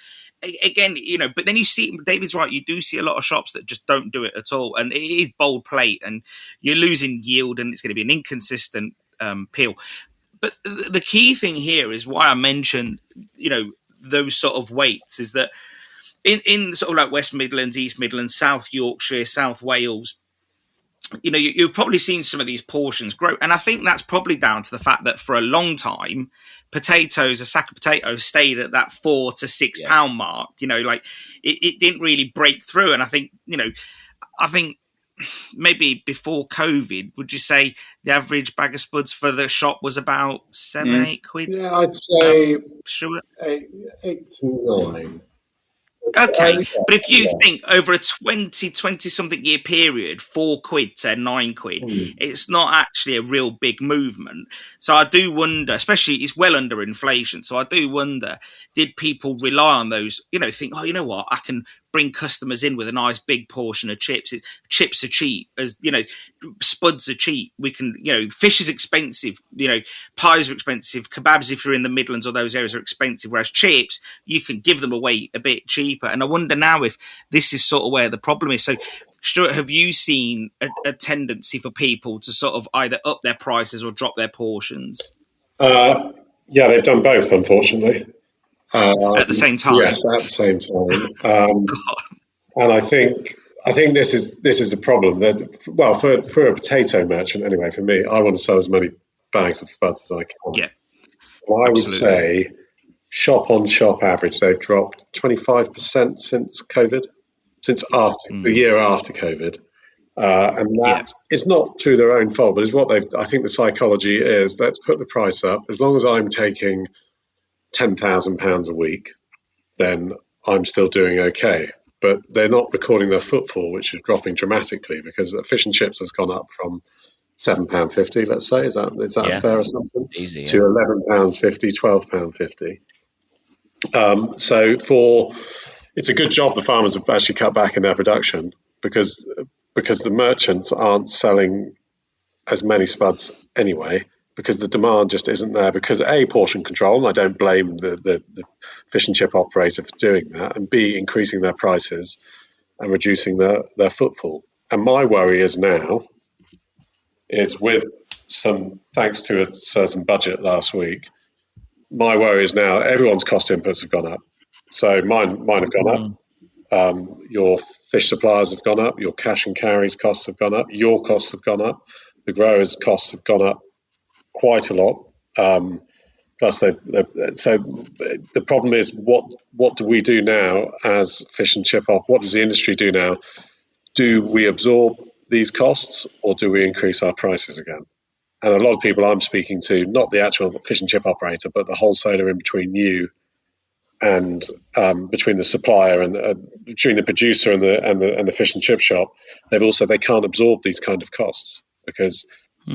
Speaker 1: Again, but then you see, David's right, you do see a lot of shops that just don't do it at all. And it is bold plate and you're losing yield and it's going to be an inconsistent peel. But the key thing here is why I mentioned, those sort of weights is that in sort of like West Midlands, East Midlands, South Yorkshire, South Wales, you've probably seen some of these portions grow. And I think that's probably down to the fact that for a long time, a sack of potatoes stayed at that 4 to 6 pound mark. It didn't really break through. And I think maybe before COVID, would you say the average bag of spuds for the shop was about 7-8 quid?
Speaker 4: Yeah, I'd say
Speaker 1: Stuart?
Speaker 4: 8 to 9.
Speaker 1: Okay, but if you think over a 20-something year period, 4 quid to 9 quid, it's not actually a real big movement. So I do wonder, especially it's well under inflation. So I do wonder, did people rely on those, think, oh, you know what, I can bring customers in with a nice big portion of chips. Chips are cheap, as spuds are cheap. We can, fish is expensive, pies are expensive, kebabs if you're in the Midlands or those areas are expensive, whereas chips, you can give them away a bit cheaper. And I wonder now if this is sort of where the problem is. So, Stuart, have you seen a tendency for people to sort of either up their prices or drop their portions?
Speaker 4: Yeah, they've done both, unfortunately.
Speaker 1: at the same time.
Speaker 4: Yes, at the same time. And I think this is a problem that, well, for a potato merchant anyway, for me, I want to sell as many bags of spuds as I can.
Speaker 1: Yeah,
Speaker 4: well, I would
Speaker 1: absolutely.
Speaker 4: say shop on shop average, they've dropped 25% since COVID, since after the year after COVID. And that is not through their own fault, but is what I think the psychology is, let's put the price up. As long as I'm taking £10,000 a week, then I'm still doing okay. But they're not recording their footfall, which is dropping dramatically because the fish and chips has gone up from £7.50, let's say. Is that a fair assumption?
Speaker 2: Easy,
Speaker 4: to £11.50, £12.50. So it's a good job the farmers have actually cut back in their production because the merchants aren't selling as many spuds anyway, because the demand just isn't there, because A, portion control, and I don't blame the fish and chip operator for doing that, and B, increasing their prices and reducing their footfall. And my worry is with some, thanks to a certain budget last week, my worry is now everyone's cost inputs have gone up. So mine have gone up. Your fish suppliers have gone up. Your cash and carries costs have gone up. Your costs have gone up. The growers' costs have gone up quite a lot. Plus, so the problem is, what do we do now as fish and chip op? What does the industry do now? Do we absorb these costs, or do we increase our prices again? And a lot of people I'm speaking to, not the actual fish and chip operator, but the wholesaler in between you and between the supplier and between the producer and the fish and chip shop, they can't absorb these kind of costs because
Speaker 2: I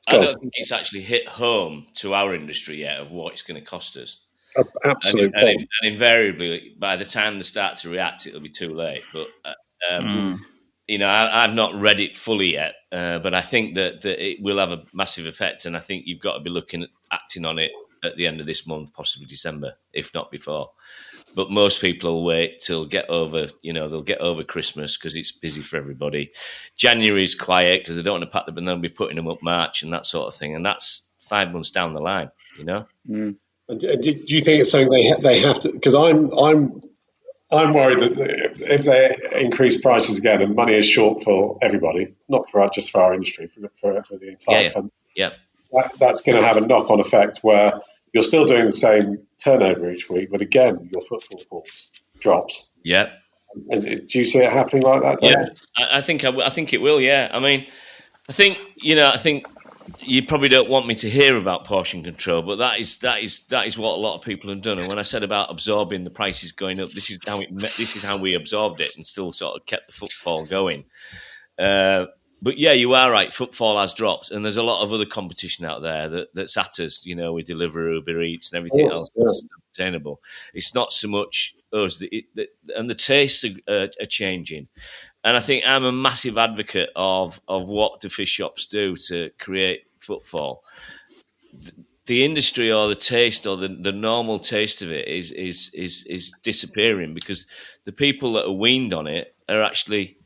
Speaker 2: don't think it's actually hit home to our industry yet of what it's going to cost us.
Speaker 4: Absolutely.
Speaker 2: And invariably, by the time they start to react, it'll be too late. But I've not read it fully yet, but I think that it will have a massive effect, and I think you've got to be looking at acting on it at the end of this month, possibly December, if not before. But most people will wait till they'll get over Christmas because it's busy for everybody. January is quiet because they don't want to pack them, and they'll be putting them up March and that sort of thing. And that's 5 months down the line,
Speaker 4: And do you think it's something they have to? Because I'm worried that if they increase prices again and money is short for everybody, not just for our industry, for the entire country, that's going to have a knock-on effect where you're still doing the same turnover each week, but again, your footfall drops.
Speaker 2: Yeah.
Speaker 4: And do you see it happening like that, David?
Speaker 2: Yeah, I think it will. Yeah, I mean, I think you probably don't want me to hear about portion control, but that is what a lot of people have done. And when I said about absorbing the prices going up, this is how we absorbed it and still sort of kept the footfall going. But yeah, you are right. Footfall has dropped, and there's a lot of other competition out there that's at us. We deliver Uber Eats and everything else that's obtainable. It's not so much us, and the tastes are changing. And I think I'm a massive advocate of what do fish shops do to create footfall. The industry or the taste or the normal taste of it is disappearing because the people that are weaned on it are actually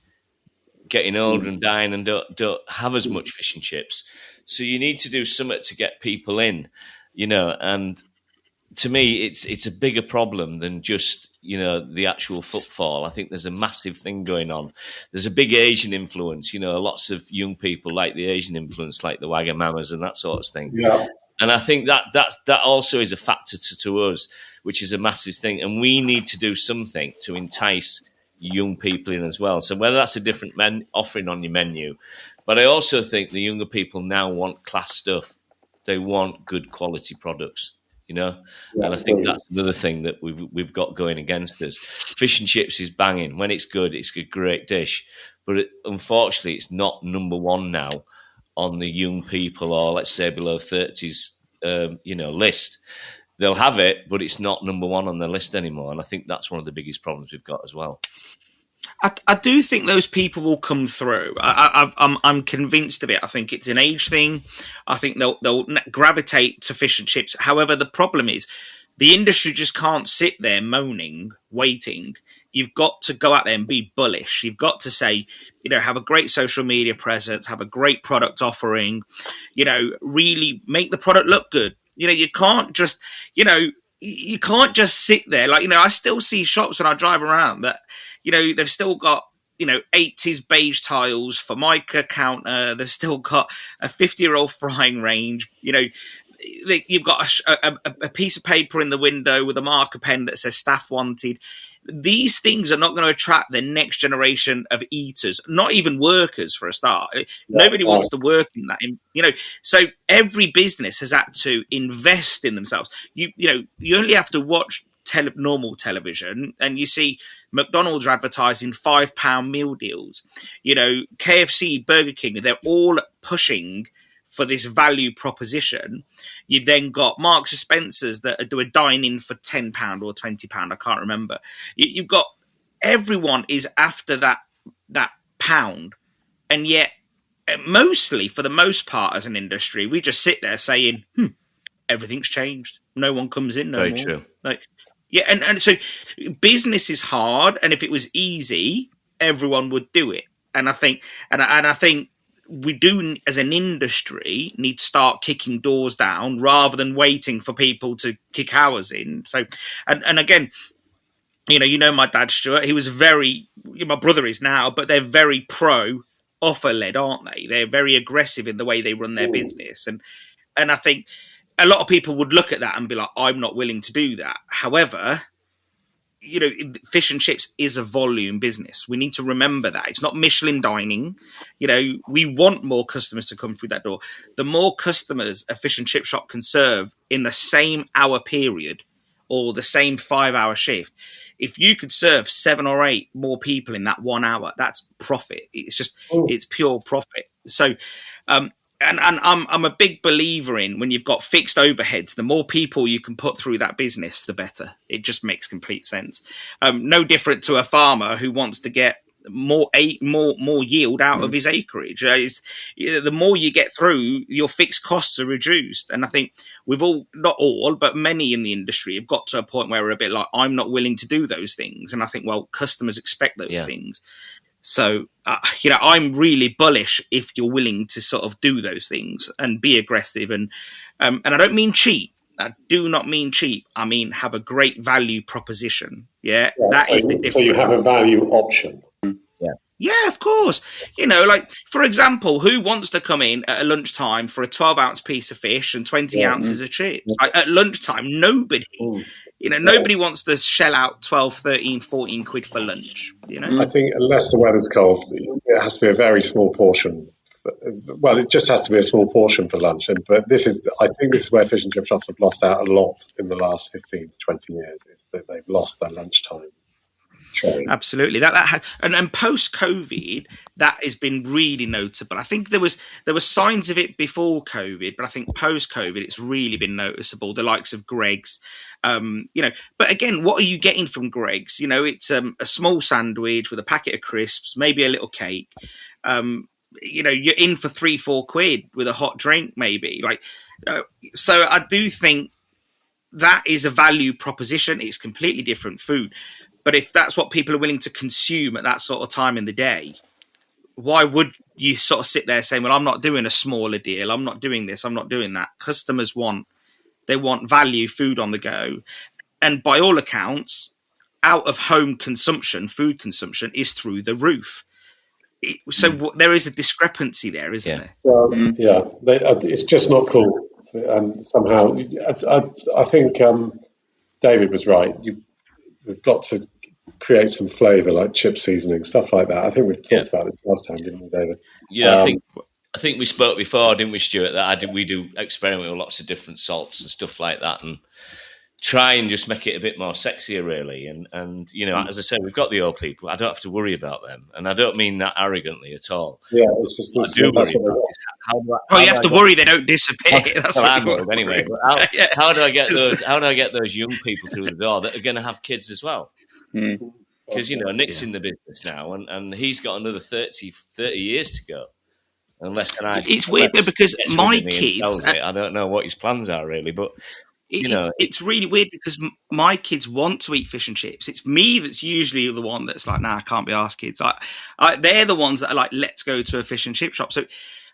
Speaker 2: getting older and dying and don't have as much fish and chips. So you need to do something to get people in, and to me, it's a bigger problem than just, the actual footfall. I think there's a massive thing going on. There's a big Asian influence, lots of young people like the Asian influence, like the Wagamamas and that sort of thing.
Speaker 4: Yeah.
Speaker 2: And I think that also is a factor to us, which is a massive thing. And we need to do something to entice young people in as well. So whether that's a different offering on your menu, but I also think the younger people now want class stuff. They want good quality products, and I think that's another thing that we've got going against us. Fish and chips is banging. When it's good, it's a great dish, but unfortunately, it's not number one now on the young people or let's say below 30s, list. They'll have it, but it's not number one on their list anymore. And I think that's one of the biggest problems we've got as well.
Speaker 1: I do think those people will come through. I'm convinced of it. I think it's an age thing. I think they'll gravitate to fish and chips. However, the problem is the industry just can't sit there moaning, waiting. You've got to go out there and be bullish. You've got to say, have a great social media presence, have a great product offering, really make the product look good. You can't just, you can't just sit there. Like, I still see shops when I drive around that, they've still got, 80s beige tiles, Formica counter. They've still got a 50-year-old frying range. You've got a piece of paper in the window with a marker pen that says staff wanted. These things are not going to attract the next generation of eaters, not even workers for a start. Nobody wants to work in that. So every business has had to invest in themselves. You only have to watch normal television and you see McDonald's advertising £5 meal deals. KFC, Burger King, they're all pushing for this value proposition. You've then got Marks and Spencer's that do a dine-in for £10 or £20. I can't remember. You've got everyone is after that pound, and yet mostly, for the most part, as an industry, we just sit there saying, everything's changed. No one comes in no
Speaker 2: Very
Speaker 1: more.
Speaker 2: True.
Speaker 1: Yeah, and so business is hard, and if it was easy, everyone would do it. And I think, I think we do, as an industry, need to start kicking doors down rather than waiting for people to kick ours in. So, and again, my dad, Stuart, he was my brother is now, but they're very pro offer led, aren't they? They're very aggressive in the way they run their business. And I think a lot of people would look at that and be like, I'm not willing to do that. However, fish and chips is a volume business. We need to remember that. It's not Michelin dining. We want more customers to come through that door. The more customers a fish and chip shop can serve in the same hour period or the same 5-hour shift, if you could serve 7 or 8 more people in that 1 hour, that's profit. It's just, it's pure profit. So, and I'm a big believer in, when you've got fixed overheads, the more people you can put through that business, the better. It just makes complete sense. No different to a farmer who wants to get more yield out of his acreage. The more you get through, your fixed costs are reduced. And I think we've all, not all, but many in the industry have got to a point where we're a bit like, I'm not willing to do those things. And I think, well, customers expect those things. So, I'm really bullish if you're willing to sort of do those things and be aggressive. And I don't mean cheap. I do not mean cheap. I mean, have a great value proposition. Yeah, that is the difference.
Speaker 4: So you have a value option.
Speaker 1: Yeah, of course. For example, who wants to come in at a lunchtime for a 12-ounce piece of fish and 20 ounces of chips? At lunchtime, nobody. Nobody wants to shell out 12, 13, 14 quid for lunch.
Speaker 4: I think unless the weather's cold, it has to be a very small portion. Well, it just has to be a small portion for lunch. But I think this is where fish and chip shops have lost out a lot in the last 15 to 20 years. Is that they've lost their lunchtime. True.
Speaker 1: Absolutely. And post COVID, that has been really notable. I think there was signs of it before COVID, but I think post COVID, it's really been noticeable. The likes of Greggs, But again, what are you getting from Greggs? It's a small sandwich with a packet of crisps, maybe a little cake. You're in for 3-4 quid with a hot drink, maybe. So I do think that is a value proposition. It's completely different food. But if that's what people are willing to consume at that sort of time in the day, why would you sort of sit there saying, well, I'm not doing a smaller deal. I'm not doing this. I'm not doing that. Customers want value, food on the go. And by all accounts, out of home consumption, food consumption is through the roof. So there is a discrepancy there, isn't there?
Speaker 4: Well, it's just not cool. And somehow, I think David was right. We've got to create some flavour, like chip seasoning, stuff like that. I think we've talked about this last time, didn't we, David?
Speaker 2: Yeah, I think we spoke before, didn't we, Stuart? That we do experiment with lots of different salts and stuff like that, and try and just make it a bit more sexier, really. And as I said, we've got the old people. I don't have to worry about them, and I don't mean that arrogantly at all.
Speaker 4: Yeah, it's just
Speaker 2: I do worry about
Speaker 1: you have to worry they don't disappear. That's what
Speaker 2: I'm worried anyway. How do I get those? How do I get those young people through the door that are going to have kids as well? Because Nick's in the business now, and he's got another 30 years to go.
Speaker 1: It's weird though, because my kids,
Speaker 2: I don't know what his plans are really, but
Speaker 1: it's really weird because my kids want to eat fish and chips. It's me that's usually the one that's like, nah, I can't be asked, kids. They're the ones that are like, let's go to a fish and chip shop. So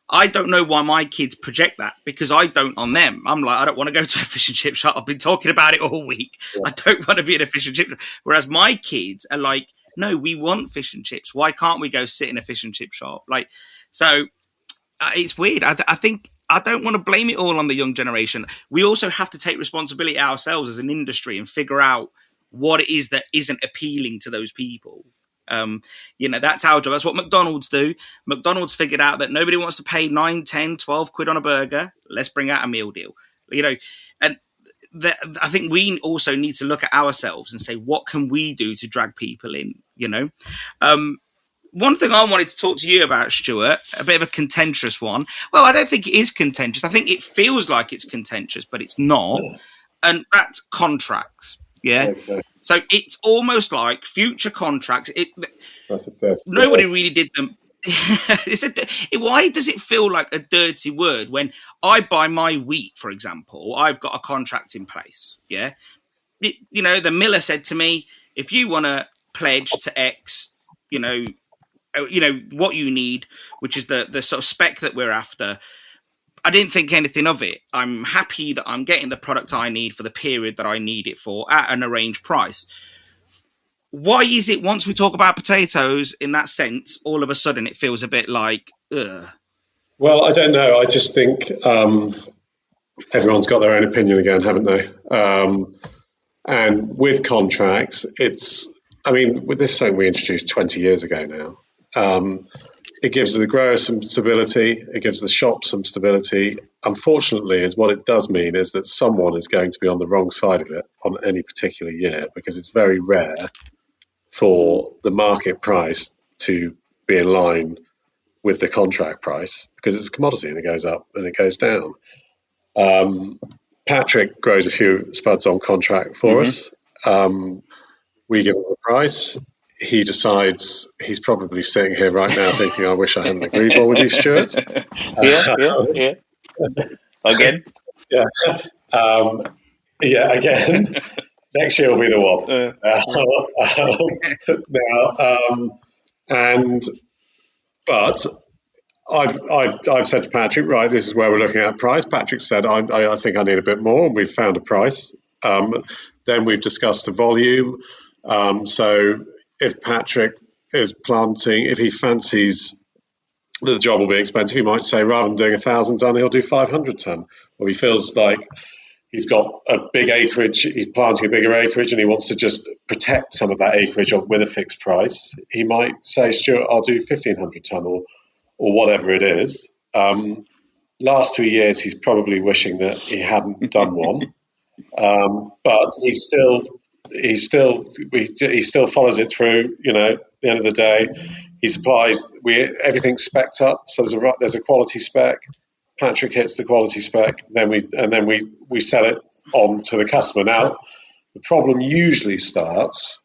Speaker 5: I don't know why my kids project that, because I don't on them. I'm like, I don't want to go to a fish and chip shop. I've been talking about it all week. Yeah. I don't want to be in a fish and chip shop. Whereas my kids are like, no, we want fish and chips. Why can't we go sit in a fish and chip shop? Like, so it's weird. I think I don't want to blame it all on the young generation. We also have to take responsibility ourselves as an industry and figure out what it is that isn't appealing to those people. That's our job. That's what McDonald's do. McDonald's figured out that nobody wants to pay 9, 10, 12 quid on a burger. Let's bring out a meal deal. And I think we also need to look at ourselves and say, what can we do to drag people in? One thing I wanted to talk to you about, Stuart, a bit of a contentious one. Well, I don't think it is contentious. I think it feels like it's contentious, but it's not. And that's contracts. Yeah. Okay. So it's almost like future contracts. Nobody really did them. Why does it feel like a dirty word when I buy my wheat, for example? I've got a contract in place. Yeah. The miller said to me, if you want to pledge to X, what you need, which is the sort of spec that we're after. I didn't think anything of it. I'm happy that I'm getting the product I need for the period that I need it for at an arranged price. Why is it once we talk about potatoes in that sense, all of a sudden it feels a bit like, ugh?
Speaker 4: Well, I don't know. I just think everyone's got their own opinion again, haven't they? And with contracts, with this something we introduced 20 years ago now. It gives the grower some stability. It gives the shop some stability. Unfortunately, what it does mean is that someone is going to be on the wrong side of it on any particular year, because it's very rare for the market price to be in line with the contract price, because it's a commodity and it goes up and it goes down. Patrick grows a few spuds on contract for us. We give him a price. He decides, he's probably sitting here right now thinking, I wish I hadn't agreed more with you, Stuart.
Speaker 3: Yeah. Again?
Speaker 4: Yeah. Again. Next year will be the one. But I've said to Patrick, right, this is where we're looking at price. Patrick said, I think I need a bit more, and we've found a price. Then we've discussed the volume. So if Patrick is planting, if he fancies that the job will be expensive, he might say, rather than doing 1,000 ton, he'll do 500 ton. Or he feels like he's got a big acreage, he's planting a bigger acreage, and he wants to just protect some of that acreage with a fixed price. He might say, Stuart, I'll do 1,500 ton or whatever it is. Last 2 years, he's probably wishing that he hadn't done one. But he still follows it through. At the end of the day, he supplies. Everything's spec'd up, so there's a quality spec. Patrick hits the quality spec, then we sell it on to the customer. Now, the problem usually starts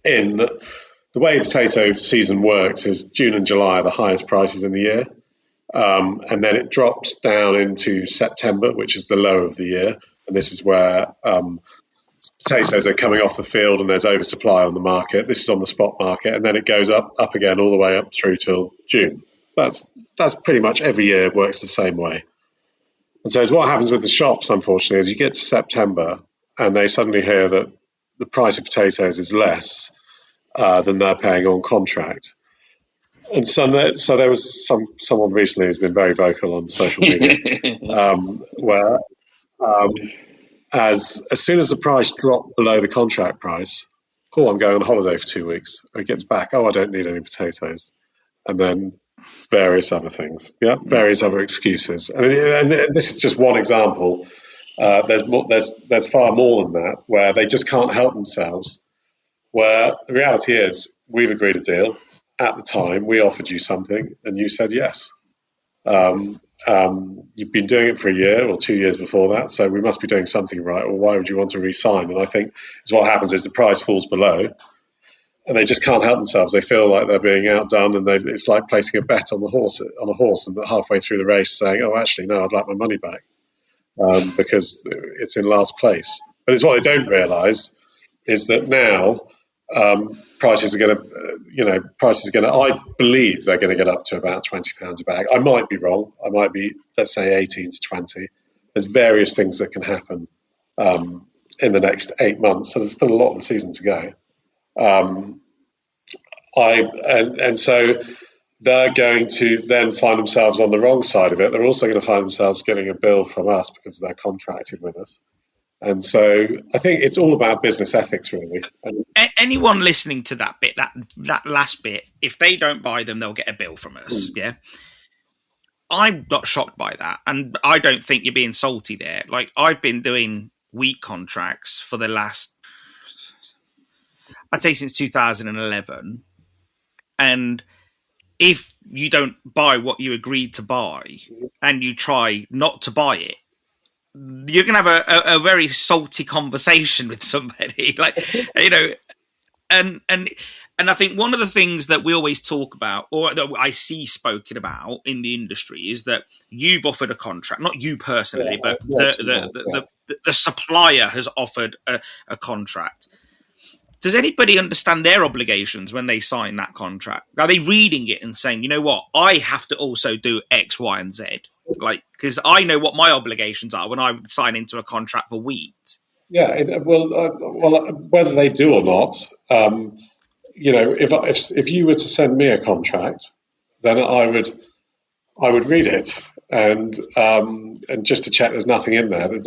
Speaker 4: in the way potato season works is June and July are the highest prices in the year. And then it drops down into September, which is the low of the year. And this is where potatoes are coming off the field and there's oversupply on the market. This is on the spot market. And then it goes up again all the way up through till June. That's pretty much every year it works the same way. And so what happens with the shops, unfortunately, is you get to September and they suddenly hear that the price of potatoes is less than they're paying on contract. And so there was someone recently who's been very vocal on social media, where as soon as the price dropped below the contract price, I'm going on holiday for 2 weeks. Or he gets back, I don't need any potatoes, and then various other things, various other excuses. And this is just one example. There's far more than that, where they just can't help themselves. Where the reality is, we've agreed a deal. At the time, we offered you something, and you said yes. You've been doing it for a year or 2 years before that, so we must be doing something right, or why would you want to re-sign? And I think what happens is the price falls below, and they just can't help themselves. They feel like they're being outdone, and it's like placing a bet on a horse, and halfway through the race saying, "Oh, actually, no, I'd like my money back," because it's in last place. But it's what they don't realise is that now prices are going to, I believe they're going to get up to about £20 a bag. I might be wrong. I might be, let's say, 18 to 20. There's various things that can happen in the next 8 months. So there's still a lot of the season to go. And so they're going to then find themselves on the wrong side of it. They're also going to find themselves getting a bill from us because they're contracted with us. And so I think it's all about business ethics, really.
Speaker 5: Anyone listening to that bit, that last bit, if they don't buy them, they'll get a bill from us. Yeah. I'm not shocked by that. And I don't think you're being salty there. Like, I've been doing wheat contracts for the last, I'd say since 2011. And if you don't buy what you agreed to buy and you try not to buy it, you're going to have a very salty conversation with somebody, and I think one of the things that we always talk about, or that I see spoken about in the industry, is that you've offered a contract, not you personally, but the supplier has offered a contract. Does anybody understand their obligations when they sign that contract? Are they reading it and saying, you know what, I have to also do X, Y, and Z? Like, because I know what my obligations are when I sign into a contract for wheat.
Speaker 4: Yeah, well, whether they do or not, if you were to send me a contract, then I would read it and just to check there's nothing in there that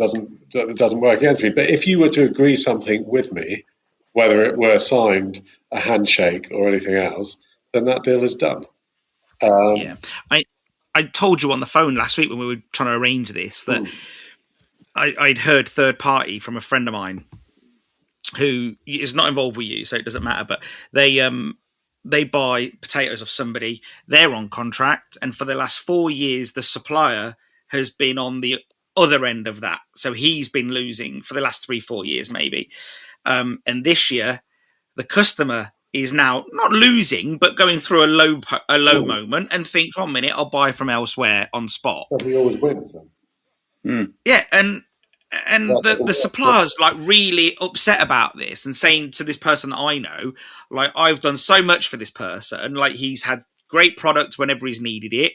Speaker 4: doesn't work against me. But if you were to agree something with me, whether it were signed, a handshake, or anything else, then that deal is done.
Speaker 5: I told you on the phone last week when we were trying to arrange this that I'd heard third party from a friend of mine who is not involved with you, so it doesn't matter. But they buy potatoes off somebody. They're on contract, and for the last 4 years, the supplier has been on the other end of that. So he's been losing for the last 3-4 years, maybe. And this year, the customer is now not losing, but going through a low moment and thinks, 1 minute, I'll buy from elsewhere on spot.
Speaker 4: But we always win, so.
Speaker 5: Yeah, and the supplier's like really upset about this and saying to this person that I know, like, I've done so much for this person, like, he's had great products whenever he's needed it.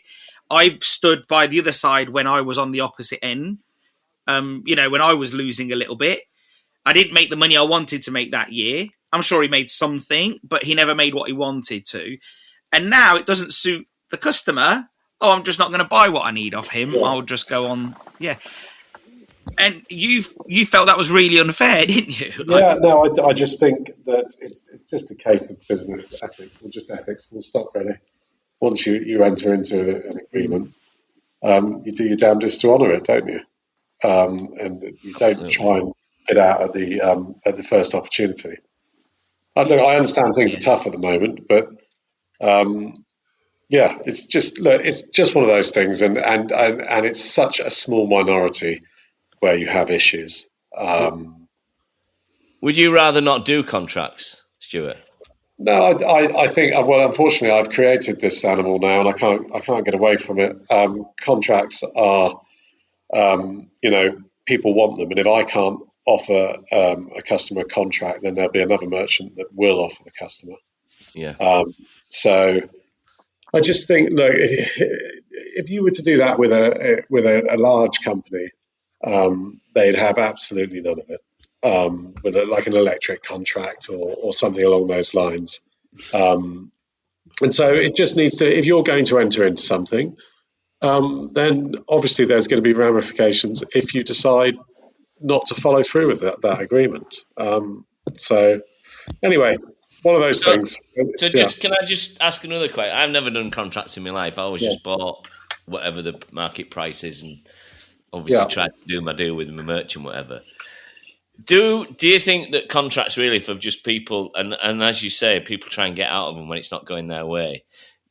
Speaker 5: I've stood by the other side when I was on the opposite end, when I was losing a little bit. I didn't make the money I wanted to make that year. I'm sure he made something, but he never made what he wanted to. And now it doesn't suit the customer. Oh, I'm just not going to buy what I need off him. Yeah. I'll just go on. Yeah. And you felt that was really unfair, didn't you?
Speaker 4: I just think that it's just a case of business ethics, or just ethics, full stop, really. Once you enter into an agreement, you do your damnedest to honour it, don't you? And you don't try and get out at the first opportunity. I understand things are tough at the moment, but it's just one of those things, and it's such a small minority where you have issues.
Speaker 2: Would you rather not do contracts, Stuart?
Speaker 4: No, I think, well, unfortunately, I've created this animal now, and I can't get away from it. Contracts are, people want them, and if I can't offer a customer a contract, then there'll be another merchant that will offer the customer.
Speaker 2: Yeah.
Speaker 4: So I just think, look, if you were to do that with a large company, they'd have absolutely none of it. With like an electric contract or something along those lines. And so it just needs to, if you're going to enter into something, then obviously there's going to be ramifications if you decide not to follow through with that agreement. So anyway, one of those things.
Speaker 2: So can I just ask another question? I've never done contracts in my life. I always just bought whatever the market price is and obviously tried to do my deal with my merchant, whatever. Do you think that contracts really for just people, and as you say, people try and get out of them when it's not going their way,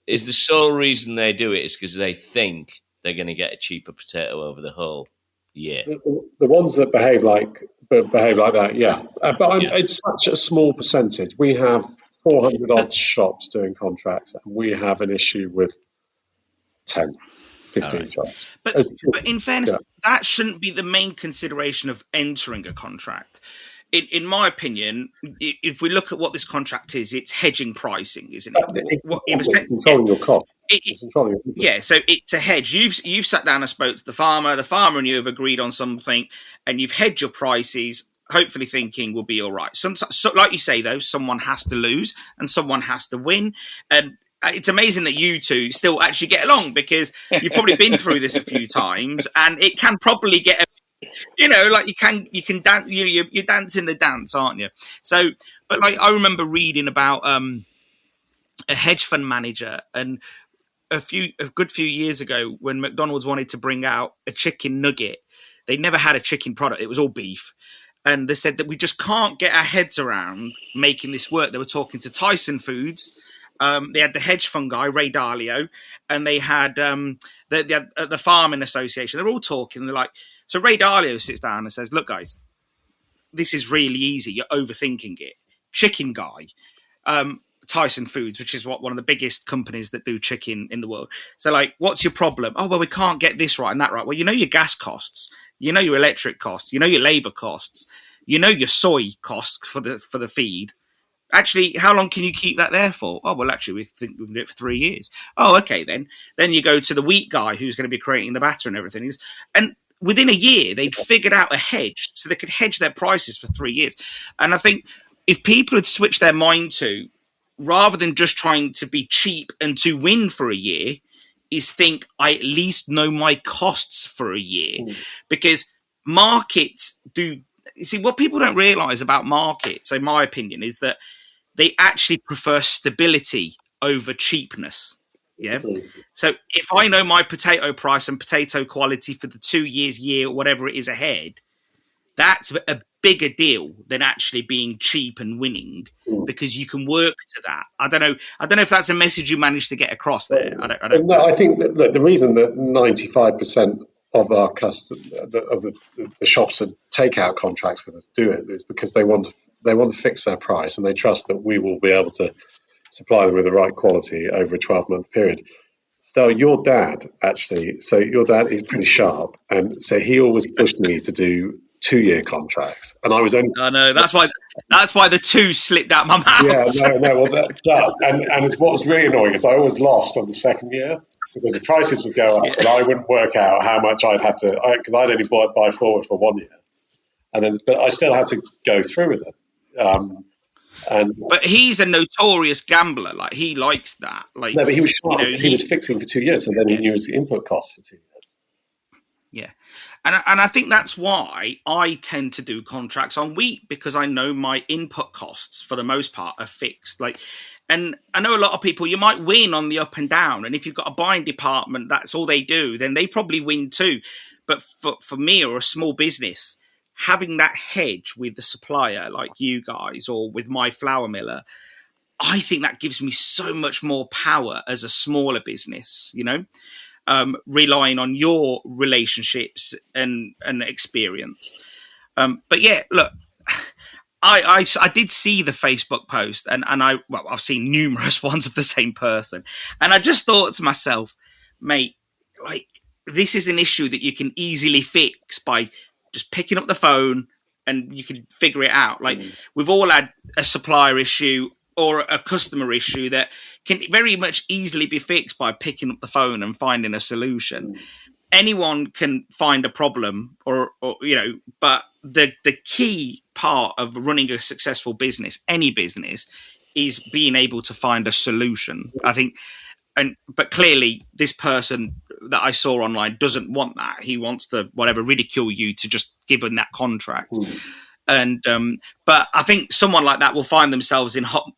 Speaker 2: is the sole reason they do it is because they think they're going to get a cheaper potato over the whole year?
Speaker 4: The ones that behave like that, yeah. It's such a small percentage. We have 400 odd shops doing contracts, and we have an issue with 10. 15 shops.
Speaker 5: But in fairness, that shouldn't be the main consideration of entering a contract. in my opinion, if we look at what this contract is, it's hedging pricing, isn't it?
Speaker 4: It's controlling your cost. It's controlling your
Speaker 5: yeah, so it's a hedge. You've sat down and spoke to the farmer and you have agreed on something, and you've hedged your prices, hopefully thinking we'll be all right. Sometimes, so, like you say, though, someone has to lose and someone has to win. And it's amazing that you two still actually get along, because you've probably been through this a few times, and it can probably get, like you can dance, you're dancing the dance, aren't you? So, but like I remember reading about a hedge fund manager, and a good few years ago, when McDonald's wanted to bring out a chicken nugget, they never had a chicken product; it was all beef. And they said that we just can't get our heads around making this work. They were talking to Tyson Foods. They had the hedge fund guy, Ray Dalio, and they had the Farming Association. They're all talking. They're like, so Ray Dalio sits down and says, look, guys, this is really easy. You're overthinking it. Chicken guy, Tyson Foods, which is one of the biggest companies that do chicken in the world. So, like, what's your problem? Oh, well, we can't get this right and that right. Well, you know your gas costs, you know your electric costs, you know your labour costs, you know your soy costs for the feed. Actually, how long can you keep that there for? Oh, well, actually, we think we can do it for 3 years. Oh, okay, then. Then you go to the wheat guy who's going to be creating the batter and everything. And within a year, they'd figured out a hedge, so they could hedge their prices for 3 years. And I think if people had switched their mind to, rather than just trying to be cheap and to win for a year, is think, I at least know my costs for a year. Because markets do... You see, what people don't realise about markets, in my opinion, is that they actually prefer stability over cheapness. Yeah. So if I know my potato price and potato quality for the 2 years, year, whatever it is ahead, that's a bigger deal than actually being cheap and winning, because you can work to that. I don't know if that's a message you managed to get across there. I don't
Speaker 4: No, I think that, look, the reason that 95% of our the shops that take out contracts with us do it is because they want to fix their price, and they trust that we will be able to supply them with the right quality over a 12-month period. Stel, your dad is pretty sharp, and so he always pushed me to do 2-year contracts, and I was only...
Speaker 5: I know, that's why the 2 slipped out my mouth.
Speaker 4: And what was really annoying is I always lost on the second year, because the prices would go up, and I wouldn't work out how much I'd have to, because I'd only buy forward for 1 year, but I still had to go through with it.
Speaker 5: But he's a notorious gambler. Like, he likes that. Like,
Speaker 4: no, but he was sharp. He was fixing for 2 years, so then he knew his input costs for 2 years.
Speaker 5: Yeah, and I think that's why I tend to do contracts on wheat, because I know my input costs for the most part are fixed. Like, and I know a lot of people, you might win on the up and down, and if you've got a buying department, that's all they do, then they probably win too. But for me, or a small business, having that hedge with the supplier like you guys, or with my flour miller, I think that gives me so much more power as a smaller business, relying on your relationships and experience. But yeah, look, I did see the Facebook post, and I've seen numerous ones of the same person, and I just thought to myself, mate, like, this is an issue that you can easily fix by just picking up the phone, and you can figure it out. Like, we've all had a supplier issue or a customer issue that can very much easily be fixed by picking up the phone and finding a solution. Anyone can find a problem, or but the key part of running a successful business, any business, is being able to find a solution. I think, but clearly this person that I saw online doesn't want that. He wants to ridicule you to just give him that contract. And but I think someone like that will find themselves in hot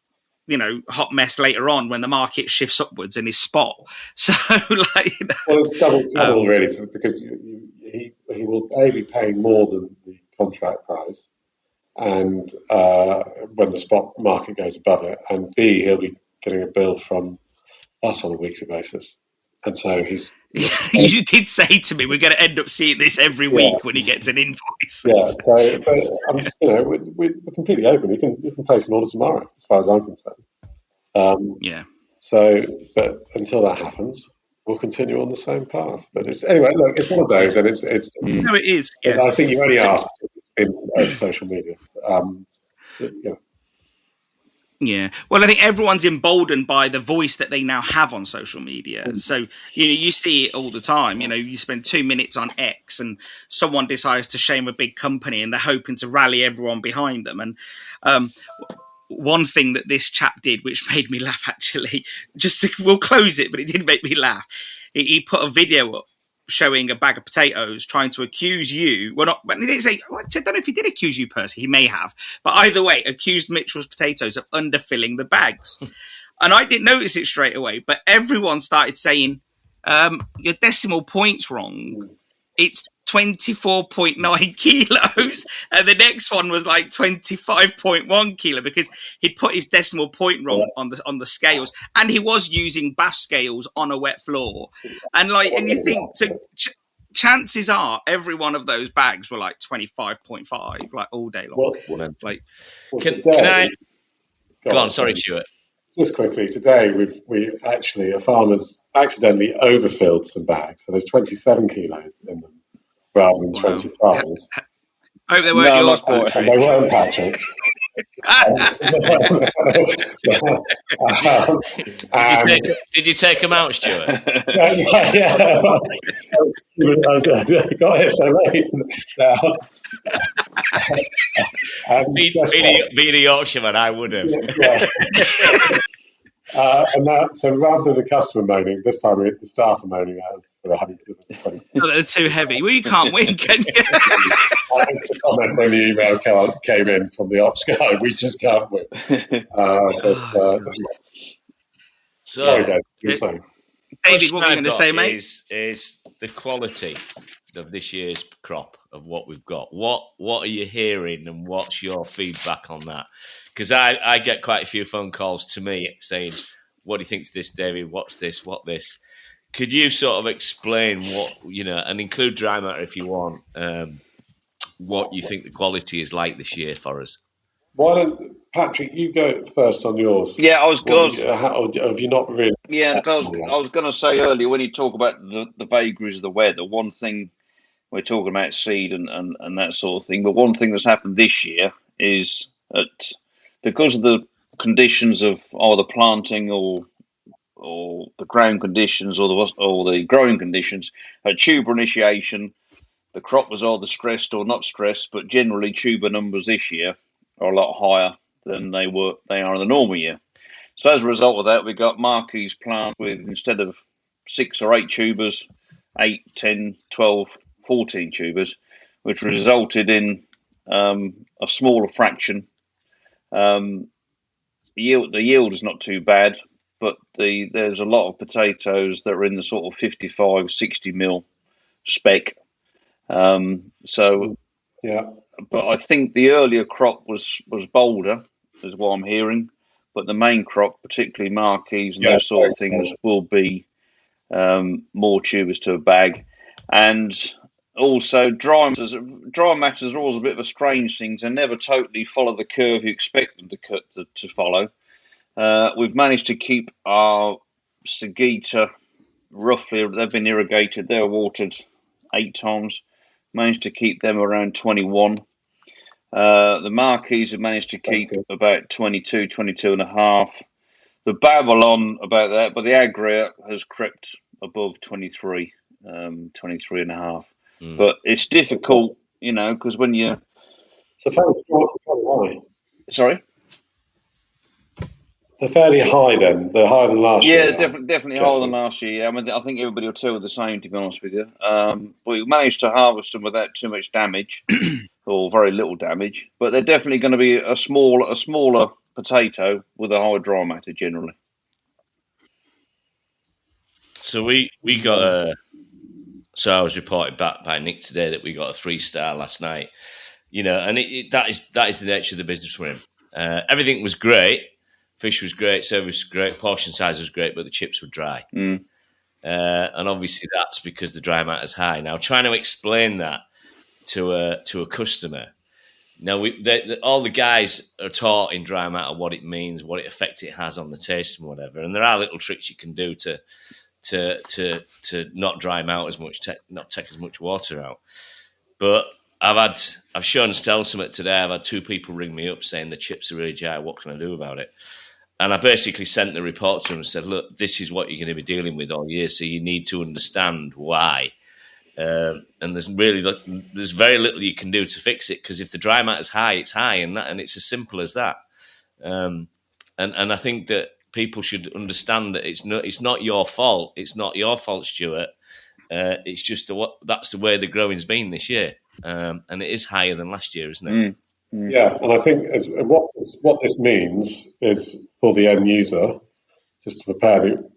Speaker 5: hot mess later on when the market shifts upwards in his spot. So, like,
Speaker 4: well, it's double trouble really, because he will be paying more than the contract price, and when the spot market goes above it, and B, he'll be getting a bill from us on a weekly basis. And so he's...
Speaker 5: You did say to me, we're going to end up seeing this every week when he gets an invoice.
Speaker 4: Yeah, so we're completely open. You can place an order tomorrow, as far as I'm concerned.
Speaker 5: Yeah.
Speaker 4: So, but until that happens, we'll continue on the same path. But anyway, look, it's one of those, and it's
Speaker 5: No, it is. Yeah.
Speaker 4: I think you only asked because it's of social media.
Speaker 5: Yeah. Well, I think everyone's emboldened by the voice that they now have on social media. So, you see it all the time. You spend 2 minutes on X and someone decides to shame a big company and they're hoping to rally everyone behind them. And one thing that this chap did, which made me laugh, actually, we'll close it, but it did make me laugh. He put a video up showing a bag of potatoes, trying to accuse you. Well, not, but he didn't say. I don't know if he did accuse you personally. He may have, but either way, accused Mitchell's Potatoes of underfilling the bags. And I didn't notice it straight away, but everyone started saying, "Your decimal point's wrong. It's 24.9 kilos," and the next one was like 25.1 kilo because he'd put his decimal point wrong on the scales, and he was using bath scales on a wet floor. And you think, so chances are every one of those bags were like 25.5, like all day long.
Speaker 2: Can I go on? Sorry, Stuart.
Speaker 4: Just quickly, today we actually, a farmer's accidentally overfilled some bags, so there's 27 kilos in them rather than 25.
Speaker 5: I hope they weren't yours, Patrick.
Speaker 4: And they weren't Patrick's.
Speaker 2: Did you take them out, Stuart?
Speaker 4: Yeah. I got it so late.
Speaker 2: Being a Yorkshireman, I would have.
Speaker 4: Yeah. So rather than the customer moaning, this time the staff are moaning at us for having to do the
Speaker 5: they're too heavy. Well, you can't win, can you?
Speaker 4: That's the comment when the email came in from the ops guy. We just can't win.
Speaker 5: David, what were you going to say, mate?
Speaker 2: Is the quality of this year's crop of what we've got. What are you hearing, and what's your feedback on that? Because I get quite a few phone calls to me saying, "What do you think to this, David? What's this? What this?" Could you sort of explain what, and include dry matter if you want, what you think the quality is like this year for us?
Speaker 4: Why don't, Patrick, you go first on yours?
Speaker 3: Yeah, I was going to...
Speaker 4: Have you not really...
Speaker 3: Yeah, I was going to say earlier, when you talk about the vagaries of the weather, one thing, we're talking about seed and that sort of thing, but one thing that's happened this year is that because of the conditions of either planting or the ground conditions or the growing conditions, at tuber initiation, the crop was either stressed or not stressed, but generally tuber numbers this year are a lot higher than they are in the normal year. So as a result of that, we got marquees plant with, instead of 6 or 8 tubers, 8, 10, 12, 14 tubers, which resulted in a smaller fraction. The yield is not too bad, but there's a lot of potatoes that are in the sort of 55, 60 mil spec.
Speaker 4: Yeah.
Speaker 3: But I think the earlier crop was bolder, is what I'm hearing. But the main crop, particularly marquees and those sort of things, will be more tubers to a bag. And also dry matters are always a bit of a strange thing to never totally follow the curve you expect them to follow. We've managed to keep our Sagita roughly, they've been irrigated, they're watered 8 times, managed to keep them around 21. The marquees have managed to keep about 22 and a half. The Babylon about that, but the Agria has crept above 23, 23 and a half. But it's difficult, because when you...
Speaker 4: So fairly high.
Speaker 3: Sorry?
Speaker 4: They're fairly high then. They're higher than last year.
Speaker 3: Yeah, definitely higher than last year. I mean, I think everybody will tell the same, to be honest with you. But we managed to harvest them without too much damage, or very little damage. But they're definitely going to be a smaller potato with a higher dry matter generally.
Speaker 2: So we got so I was reported back by Nick today that we got a 3-star last night. And that is the nature of the business we're in. Everything was great. Fish was great, service was great, portion size was great, but the chips were dry. And obviously that's because the dry matter is high. Now, trying to explain that to a customer. Now, all the guys are taught in dry matter what it means, what effect it has on the taste and whatever. And there are little tricks you can do to not dry them out as much, not take as much water out. But I've shown Stel something today. I've had 2 people ring me up saying the chips are really dry. What can I do about it? And I basically sent the report to them and said, look, this is what you're going to be dealing with all year, so you need to understand why. And there's very little you can do to fix it, because if the dry matter's high, it's high, and it's as simple as that. And I think that people should understand that it's not your fault. It's not your fault, Stuart. It's just that's the way the growing's been this year, and it is higher than last year, isn't it?
Speaker 4: Yeah, and I think what this means is for the end user, just to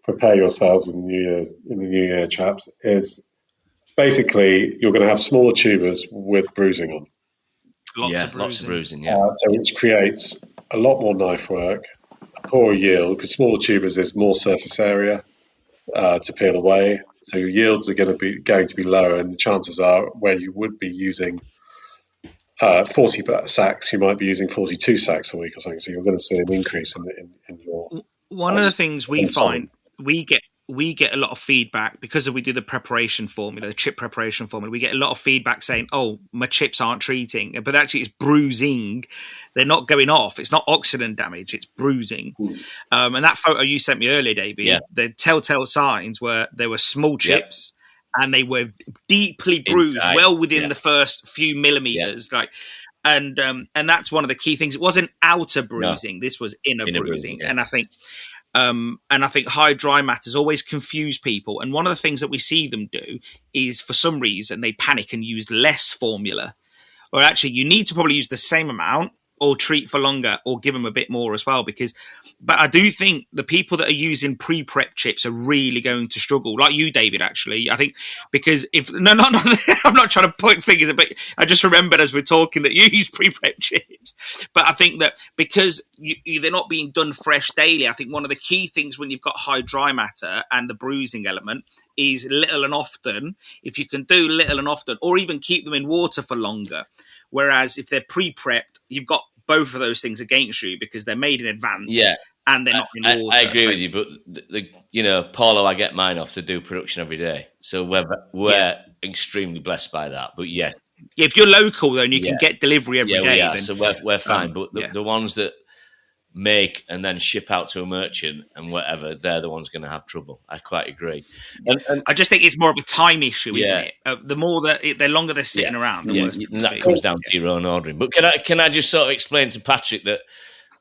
Speaker 4: prepare yourselves in the new year, chaps, is basically you're going to have smaller tubers with bruising on.
Speaker 2: Lots of bruising. Yeah,
Speaker 4: so which creates a lot more knife work, a poorer yield, because smaller tubers is more surface area to peel away. So your yields are going to be lower, and the chances are where you would be using 40 sacks, you might be using 42 sacks a week or something. So you're going to see an increase in your.
Speaker 5: One of the things we find, we get a lot of feedback because we do the preparation formula, the chip preparation formula. We get a lot of feedback saying, "Oh, my chips aren't treating," but actually it's bruising. They're not going off. It's not oxidant damage. It's bruising. And that photo you sent me earlier, Davey, the telltale signs were there were small chips. And they were deeply bruised, inside, well within the first few millimeters. And that's one of the key things. It wasn't outer bruising. This was inner bruising. And I think high dry matters always confuse people. And one of the things that we see them do is, for some reason, they panic and use less formula. Or actually, you need to probably use the same amount, or treat for longer, or give them a bit more as well. But I do think the people that are using pre-prep chips are really going to struggle, like you, David, actually. I think because no, I'm not trying to point fingers, but I just remembered as we're talking that you use pre-prep chips. But I think that because they're not being done fresh daily, I think one of the key things when you've got high dry matter and the bruising element is little and often. If you can do little and often, or even keep them in water for longer. Whereas if they're pre-prepped, you've got both of those things against you because they're made in advance and they're not in water.
Speaker 2: I agree with you, but Paulo, I get mine off to do production every day. So we're extremely blessed by that. But yes.
Speaker 5: Yeah, if you're local, then you can get delivery every day.
Speaker 2: Yeah, so we're fine. But the ones that make and then ship out to a merchant and whatever, they're the ones going to have trouble. I quite agree. And
Speaker 5: I just think it's more of a time issue, isn't it? The more the longer they're sitting around, the worse.
Speaker 2: And that comes down to your own ordering. But can I just sort of explain to Patrick that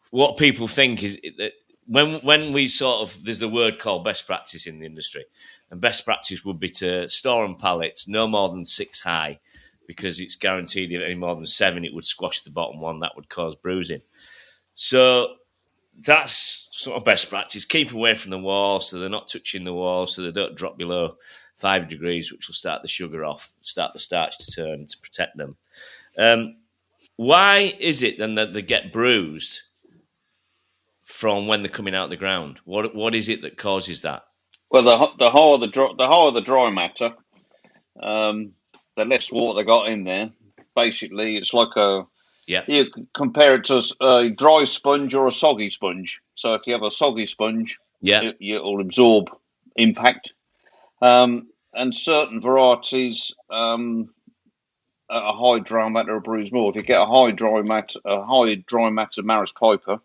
Speaker 2: what people think is that when we there's the word called best practice in the industry, and best practice would be to store on pallets no more than 6 high, because it's guaranteed if any more than 7, it would squash the bottom one. That would cause bruising. So that's sort of best practice. Keep away from the wall so they're not touching the wall, so they don't drop below 5 degrees, which will start the sugar off, start the starch to turn to protect them. Why is it then that they get bruised from when they're coming out of the ground? What is it that causes that?
Speaker 3: Well, the higher the dry matter, the less water they got in there. Basically, it's like you compare it to a dry sponge or a soggy sponge. So if you have a soggy sponge, it'll absorb impact. And certain varieties at a high dry matter will bruise more. If you get a high dry matter Maris Piper,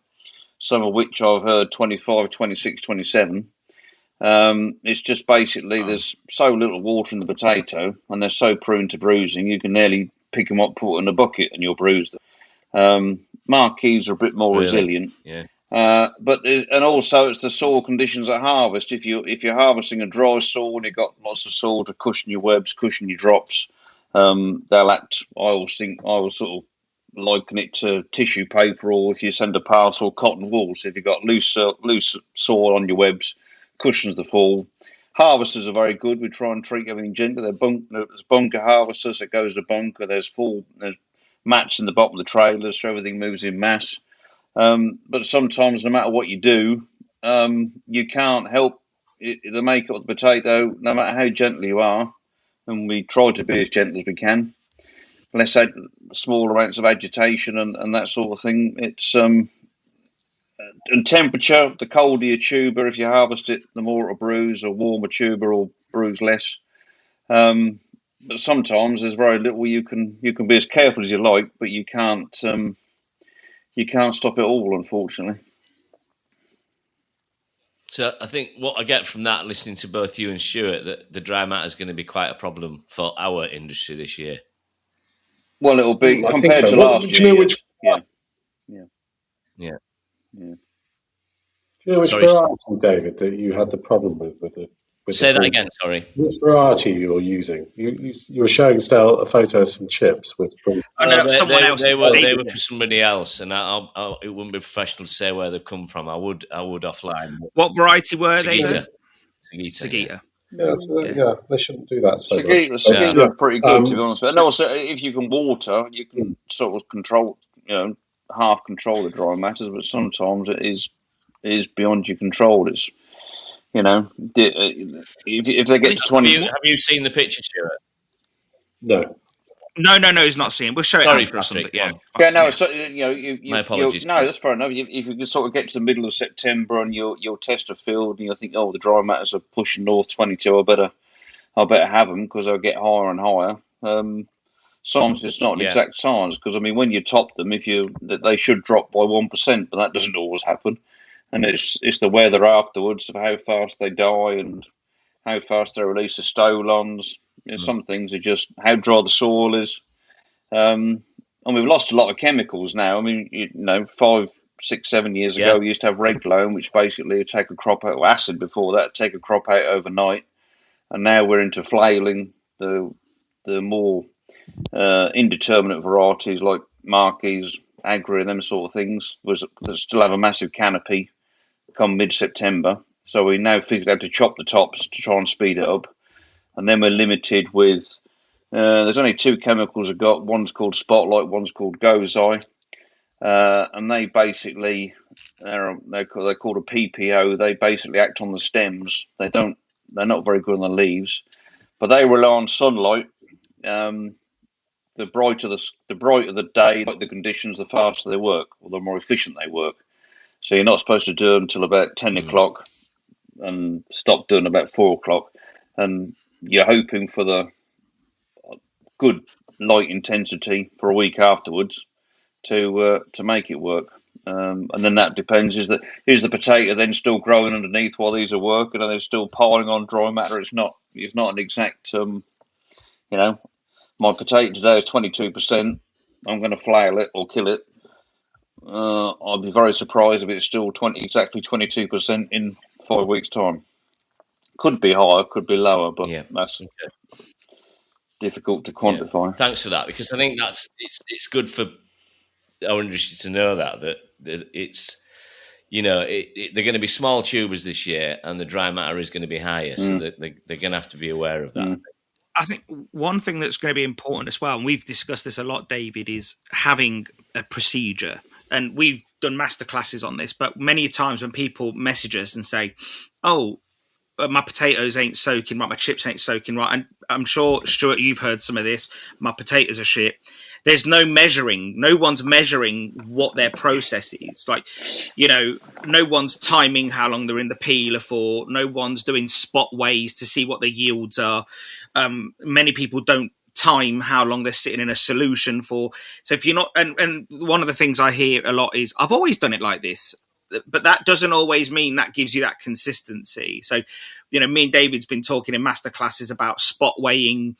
Speaker 3: some of which I've heard 25, 26, 27, it's just basically there's so little water in the potato and they're so prone to bruising, you can nearly pick them up, put in a bucket, and you'll bruise them. Marquees are a bit more resilient, but also it's the soil conditions at harvest. If you're harvesting a dry soil and you've got lots of soil to cushion your webs, cushion your drops, they'll act. I will sort of liken it to tissue paper, or if you send a parcel, cotton wool. So if you've got loose soil on your webs, cushions the fall. Harvesters are very good. We try and treat everything gently. There's bunker harvesters that goes to bunker. There's mats in the bottom of the trailers, so everything moves in mass. But sometimes, no matter what you do, you can't help the makeup of the potato, no matter how gentle you are. And we try to be as gentle as we can. Let's add small amounts of agitation and that sort of thing. It's and temperature. The colder your tuber, if you harvest it, the more it'll bruise. A warmer tuber will bruise less. but sometimes there's very little you can be as careful as you like, but you can't stop it all, unfortunately.
Speaker 2: So I think what I get from that, listening to both you and Stuart, that the dry matter is going to be quite a problem for our industry this year.
Speaker 3: Well, it'll be
Speaker 4: I
Speaker 3: compared
Speaker 4: think so.
Speaker 3: to last
Speaker 4: Do
Speaker 3: year.
Speaker 4: you know which?
Speaker 3: Yeah.
Speaker 4: Do you know which
Speaker 2: Sorry.
Speaker 4: variety, David, that you had the problem with
Speaker 2: Say
Speaker 4: the
Speaker 2: that
Speaker 4: food?
Speaker 2: again, sorry.
Speaker 4: Which variety you're using? You were showing Stel a photo of some chips with.
Speaker 5: Someone else.
Speaker 2: They
Speaker 5: David,
Speaker 2: were for somebody else, and it wouldn't be professional to say where they've come from. I would offline.
Speaker 5: What variety were they?
Speaker 2: Sagita.
Speaker 4: Yeah, they shouldn't do that so much.
Speaker 3: Sagita are pretty good, to be honest. And also, if you can water, you can sort of control, half control the dry matters, but sometimes it is beyond your control. It's, if they get to 20...
Speaker 2: Have you seen the picture, Stuart?
Speaker 4: No.
Speaker 5: No, he's not seeing. We'll show it after or something.
Speaker 3: Yeah, no. So,
Speaker 2: my apologies.
Speaker 3: No, that's fair enough. If you can sort of get to the middle of September and you'll test a field and you think, oh, the dry matters are pushing north 22, I better have them because they'll get higher and higher. Sometimes it's not an exact science because I mean, when you top them, they should drop by 1%, but that doesn't always happen. And it's the weather afterwards of how fast they die and how fast they release the stolons. Some things are just how dry the soil is. And we've lost a lot of chemicals now. I mean, 5, 6, 7 years ago, we used to have Reglone, which basically would take a crop out, or acid before that, take a crop out overnight. And now we're into flailing the more indeterminate varieties like Marquis, Agri, and them sort of things, that still have a massive canopy come mid-September. So we now physically have to chop the tops to try and speed it up. And then we're limited with, there's only 2 chemicals I've got. One's called Spotlight, one's called Gozai. And they basically, they're called a PPO. They basically act on the stems. They're not very good on the leaves, but they rely on sunlight. The brighter the day, like the conditions, the faster they work, or the more efficient they work. So you're not supposed to do them until about 10 o'clock and stop doing about 4 o'clock. And you're hoping for the good light intensity for a week afterwards to make it work. And then that depends, is the potato then still growing underneath while these are working? Are they still piling on dry matter? It's not an exact, my potato today is 22%. I'm going to flail it or kill it. I'd be very surprised if it's still exactly 22% in 5 weeks' time. Could be higher, could be lower, but that's difficult to quantify.
Speaker 2: Thanks for that, because I think it's good for our industry to know that it's, they're going to be small tubers this year, and the dry matter is going to be higher, so they're going to have to be aware of that.
Speaker 5: I think one thing that's going to be important as well, and we've discussed this a lot, David, is having a procedure. And we've done masterclasses on this, but many times when people message us and say, oh, my potatoes ain't soaking right, my chips ain't soaking right, and I'm sure, Stuart, you've heard some of this, my potatoes are shit. There's no one's measuring what their process is. Like, no one's timing how long they're in the peeler for, no one's doing spot weighs to see what the yields are. Many people don't time how long they're sitting in a solution for. So if you're not, and one of the things I hear a lot is, I've always done it like this, but that doesn't always mean that gives you that consistency. So, me and David's been talking in masterclasses about spot weighing,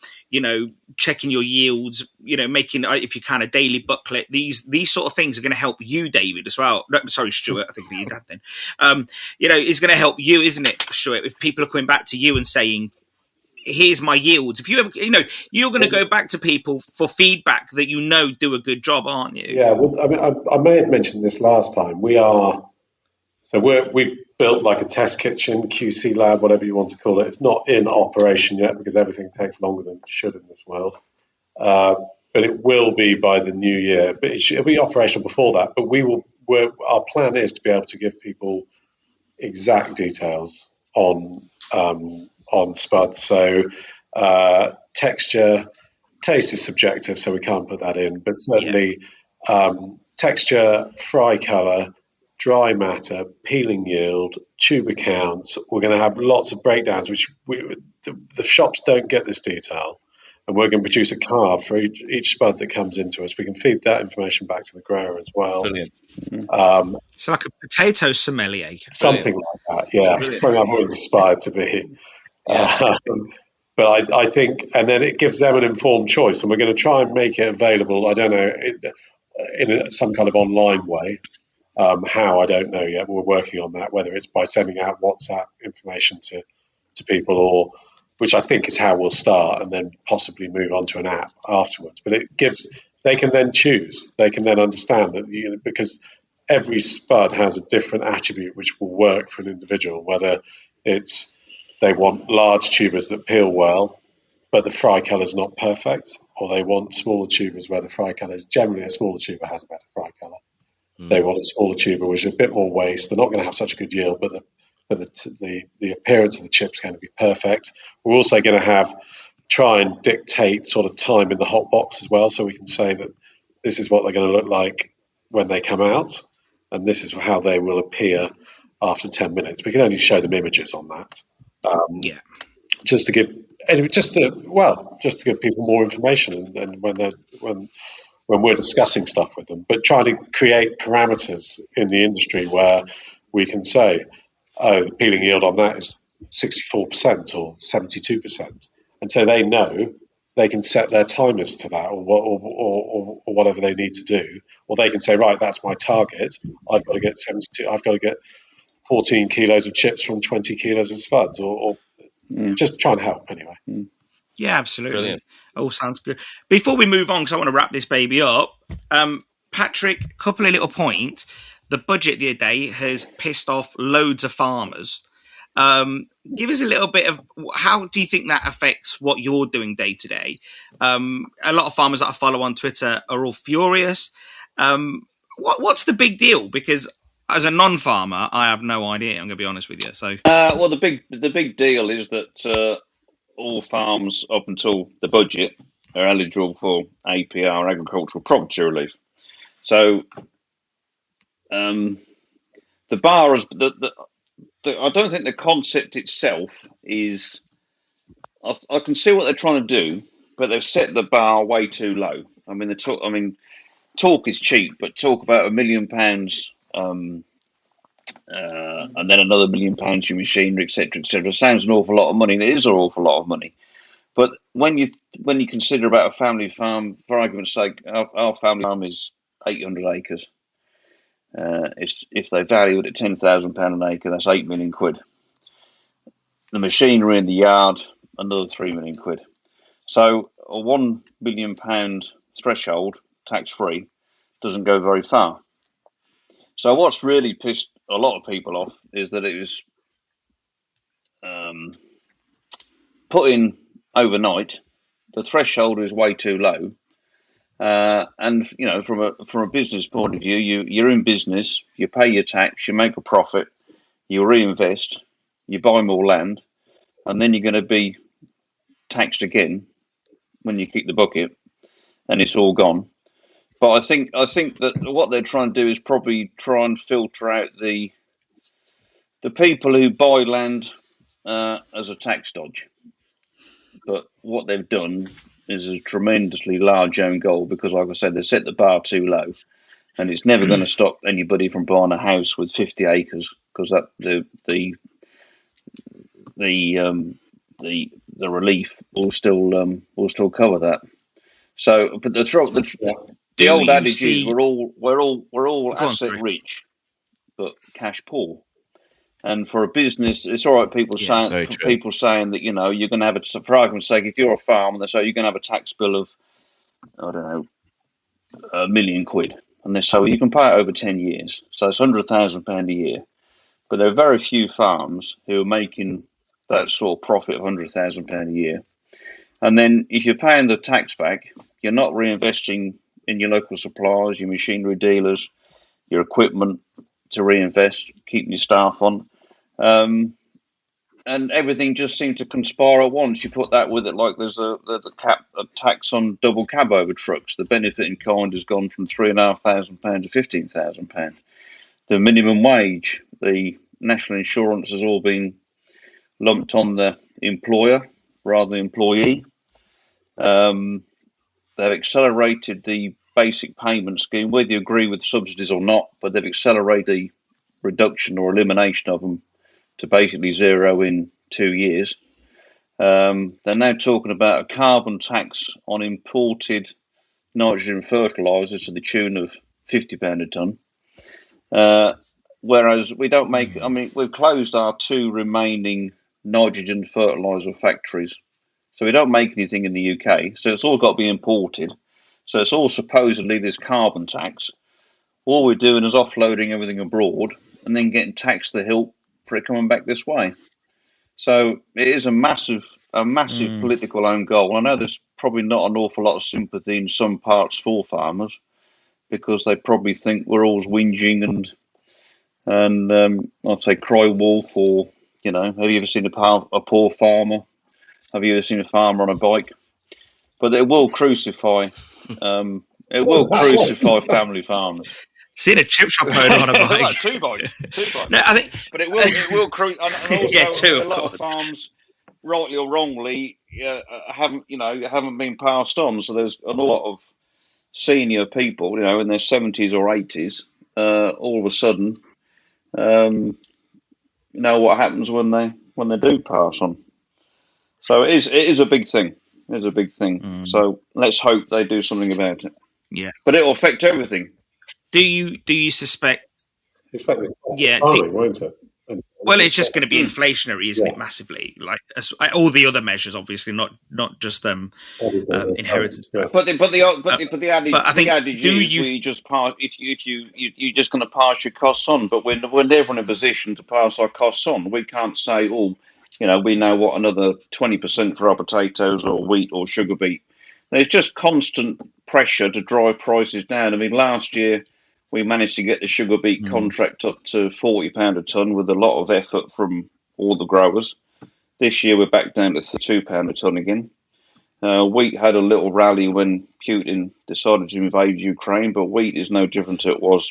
Speaker 5: checking your yields, making, if you can, a daily booklet. These sort of things are going to help you, David, as well. No, sorry, Stuart, I think your dad then. It's going to help you, isn't it, Stuart, if people are coming back to you and saying, here's my yields. If you ever, you're going to go back to people for feedback that do a good job, aren't you?
Speaker 4: Yeah, well, I mean, I may have mentioned this last time. We built like a test kitchen, QC lab, whatever you want to call it. It's not in operation yet because everything takes longer than it should in this world. But it will be by the new year. But it'll be operational before that. But our plan is to be able to give people exact details on spuds. So texture, taste is subjective, so we can't put that in. But certainly texture, fry colour, dry matter, peeling yield, tuber count. We're going to have lots of breakdowns, which the shops don't get this detail. and we're going to produce a card for each spud that comes into us. We can feed that information back to the grower as well.
Speaker 2: Brilliant.
Speaker 5: It's like a potato sommelier.
Speaker 4: Something like that, yeah. Something I've always aspired to be.
Speaker 2: Yeah.
Speaker 4: But I think, and then it gives them an informed choice, and we're going to try and make it available, I don't know, in some kind of online way. How, I don't know yet. We're working on that, whether it's by sending out WhatsApp information to people, or which I think is how we'll start, and then possibly move on to an app afterwards. But it gives, they can then choose, they can then understand that, because every spud has a different attribute which will work for an individual, whether it's they want large tubers that peel well, but the fry colour is not perfect, or they want smaller tubers where the fry colour is generally a smaller tuber has a better fry colour. They want a smaller tuber which is a bit more waste. They're not going to have such a good yield, but the appearance of the chip's going to be perfect. We're also going to try and dictate sort of time in the hot box as well, so we can say that this is what they're going to look like when they come out, and this is how they will appear after 10 minutes. We can only show them images on that. Just to give people more information, and when we're discussing stuff with them, but trying to create parameters in the industry where we can say, oh, the peeling yield on that is 64% or 72%, and so they know they can set their timers to that, or whatever they need to do, or they can say, right, that's my target. I've got to get 72. I've got to get 14 kilos of chips from 20 kilos of spuds, or just try and help anyway.
Speaker 5: Yeah, absolutely.
Speaker 2: Brilliant.
Speaker 5: All sounds good. Before we move on, because I want to wrap this baby up, Patrick, a couple of little points. The budget the other day has pissed off loads of farmers. Give us a little bit of how do you think that affects what you're doing day to day? A lot of farmers that I follow on Twitter are all furious. What's the big deal? Because as a non-farmer, I have no idea. I'm going to be honest with you. So,
Speaker 3: well, the big deal is that all farms up until the budget are eligible for APR, agricultural property relief. So, the bar is I don't think the concept itself is. I can see what they're trying to do, but they've set the bar way too low. I mean, talk is cheap, but talk about £1 million, and then another £1 million for machinery, etc., etc. Sounds an awful lot of money, and it is an awful lot of money. But when you consider about a family farm, for argument's sake, our family farm is 800 acres. If they value it at £10,000 an acre, that's £8 million. The machinery in the yard, another £3 million. So a £1 million threshold, tax free, doesn't go very far. So what's really pissed a lot of people off is that it was put in overnight. The threshold is way too low. And from a business point of view, you're in business, you pay your tax, you make a profit, you reinvest, you buy more land, and then you're going to be taxed again when you kick the bucket, and it's all gone. But I think that what they're trying to do is probably try and filter out the people who buy land as a tax dodge. But what they've done is a tremendously large own goal, because, like I said, they set the bar too low, and it's never going to stop anybody from buying a house with 50 acres, because that the relief will still cover that. So, but the old adage is we're all asset rich, but cash poor. And for a business, it's all right. People saying that you're going to have for argument's sake, if you're a farm, and they say you're going to have a tax bill of £1 million, and they say you can pay it over 10 years, so it's £100,000 a year. But there are very few farms who are making that sort of profit of £100,000 a year. And then if you're paying the tax back, you're not reinvesting in your local suppliers, your machinery dealers, your equipment to reinvest, keeping your staff on. And everything just seemed to conspire at once. You put that with it, like there's a tax on double cab over trucks. The benefit in kind has gone from £3,500 to £15,000. The minimum wage, the national insurance has all been lumped on the employer rather than employee. They've accelerated the basic payment scheme, whether you agree with subsidies or not, but they've accelerated the reduction or elimination of them to basically zero in 2 years. They're now talking about a carbon tax on imported nitrogen fertiliser to the tune of £50 a tonne. Whereas we don't make, we've closed our 2 remaining nitrogen fertiliser factories. So we don't make anything in the UK. So it's all got to be imported. So it's all supposedly this carbon tax. All we're doing is offloading everything abroad and then getting taxed the hilt for it coming back this way. So it is a massive political own goal. I know there's probably not an awful lot of sympathy in some parts for farmers because they probably think we're always whinging and I'd say cry wolf, or have you ever seen a poor farmer? Have you ever seen a farmer on a bike? But it will crucify family farmers.
Speaker 5: Seen a chip shop owner on a bike.
Speaker 3: Like two bikes.
Speaker 5: No, I think,
Speaker 3: but it will crucify. And also,
Speaker 5: yeah, two,
Speaker 3: a lot of farms, rightly or wrongly, haven't been passed on. So there's a lot of senior people, in their 70s or 80s, all of a sudden, what happens when they do pass on. So it is a big thing. It is a big thing. So let's hope they do something about it.
Speaker 5: Yeah,
Speaker 3: but it will affect everything.
Speaker 5: Do you suspect?
Speaker 4: Yeah, won't it?
Speaker 5: Well, it's just going to be inflationary, isn't it? Massively, like all the other measures, obviously, not just inheritance stuff.
Speaker 3: But the adage is we just pass. If you're just going to pass your costs on, but we're never in a position to pass our costs on. We can't say, we know what another 20% for our potatoes or wheat or sugar beet. There's just constant pressure to drive prices down. last year we managed to get the sugar beet contract up to £40 a tonne with a lot of effort from all the growers. This year we're back down to £2 a tonne again. Wheat had a little rally when Putin decided to invade Ukraine, but wheat is no different to it was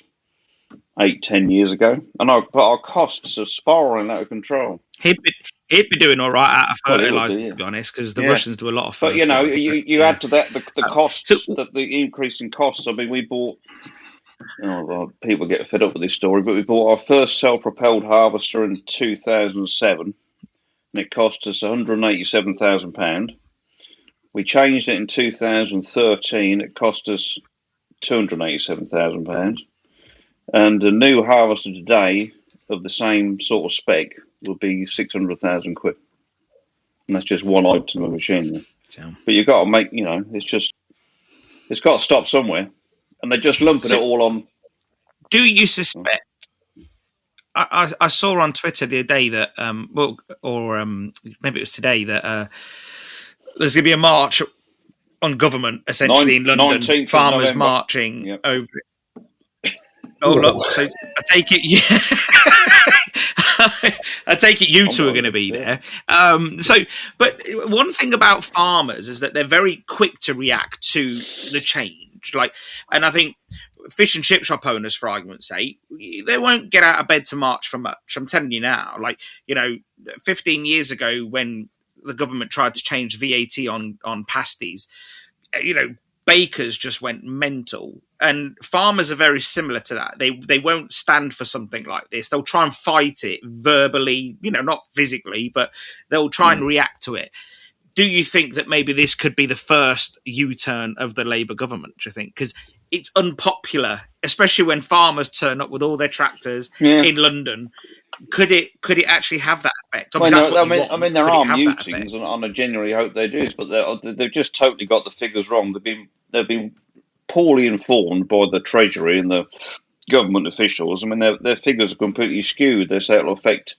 Speaker 3: 8-10 years ago. And our costs are spiralling out of control.
Speaker 5: He'd be doing all right out of fertiliser, to be honest, because the Russians do a lot of fertiliser.
Speaker 3: But, you add to that the costs, the increase in costs. We bought, people get fed up with this story, but we bought our first self-propelled harvester in 2007, and it cost us £187,000. We changed it in 2013. It cost us £287,000. And a new harvester today of the same sort of spec would be £600,000. And that's just one item of machinery. Yeah. But you've got to make, it's got to stop somewhere. And they're just lumping it all on.
Speaker 5: Do you suspect? I saw on Twitter the other day that, maybe it was today, that there's going to be a march on government, essentially, in London. Farmers marching over it. Oh, look, so I take it, I take it you two are going to be there. But one thing about farmers is that they're very quick to react to the change. And I think fish and chip shop owners, for argument's sake, they won't get out of bed to march for much. I'm telling you now, 15 years ago when the government tried to change VAT on pasties, bakers just went mental. And farmers are very similar to that. They won't stand for something like this. They'll try and fight it verbally, not physically, but they'll try and react to it. Do you think that maybe this could be the first U-turn of the Labour government, do you think? Because it's unpopular, especially when farmers turn up with all their tractors in London. Could it actually have that effect?
Speaker 3: There are mutings, and I genuinely hope they do, but they've just totally got the figures wrong. They've been poorly informed by the Treasury and the government officials. Their figures are completely skewed. They say it'll affect,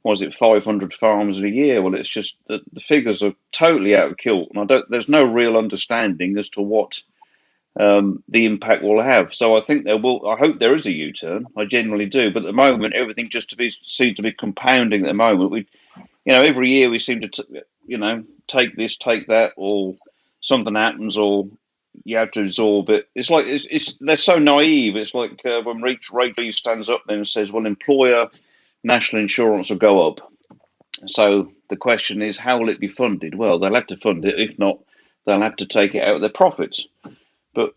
Speaker 3: 500 farms in a year? Well, it's just the figures are totally out of kilt, and there's no real understanding as to what the impact will have. So I think I hope there is a U-turn. I genuinely do. But at the moment, everything seems to be compounding. At the moment, every year we seem to, take this, take that, or something happens, or you have to absorb it. It's like they're so naive. It's like when Rachel stands up then and says, "Well, employer national insurance will go up." So the question is, how will it be funded? Well, they'll have to fund it. If not, they'll have to take it out of their profits. But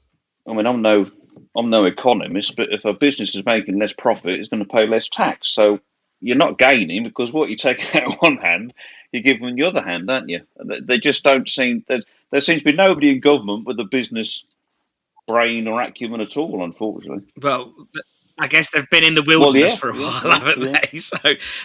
Speaker 3: I mean, I'm no economist, but if a business is making less profit, it's going to pay less tax. So you're not gaining, because what you're taking out of one hand, you're giving the other hand, aren't you? They just don't seem. There seems to be nobody in government with a business brain or acumen at all, unfortunately.
Speaker 5: Well, I guess they've been in the wilderness for a while, haven't
Speaker 3: yeah.
Speaker 5: they? So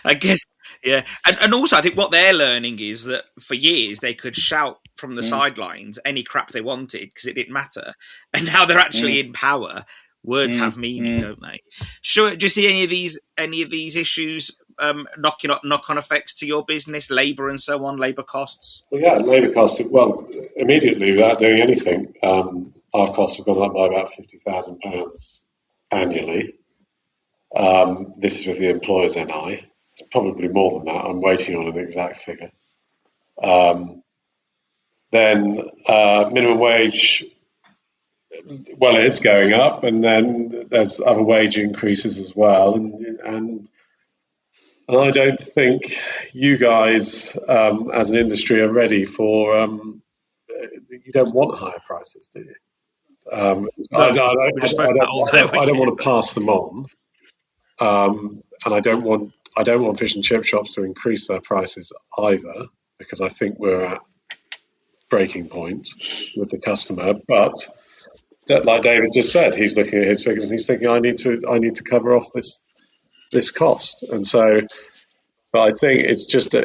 Speaker 5: I guess, yeah. And also, I think what they're learning is that for years they could shout from the sidelines any crap they wanted because it didn't matter. And now they're actually in power. Words have meaning, don't they? Stuart, do you see any of these issues knock-on effects to your business, labour and so on, labour costs?
Speaker 4: Well, yeah, labour costs. Well, immediately without doing anything, our costs have gone up by about £50,000 annually. This is with the employer's NI. It's probably more than that. I'm waiting on an exact figure. Then minimum wage, well, it's going up, and then there's other wage increases as well. And I don't think you guys, as an industry, are ready for. You don't want higher prices, do you? I don't want to pass them on, and I don't want fish and chip shops to increase their prices either, because I think we're at breaking point with the customer. But like David just said, he's looking at his figures and he's thinking, I need to cover off this cost. And so, but I think it's just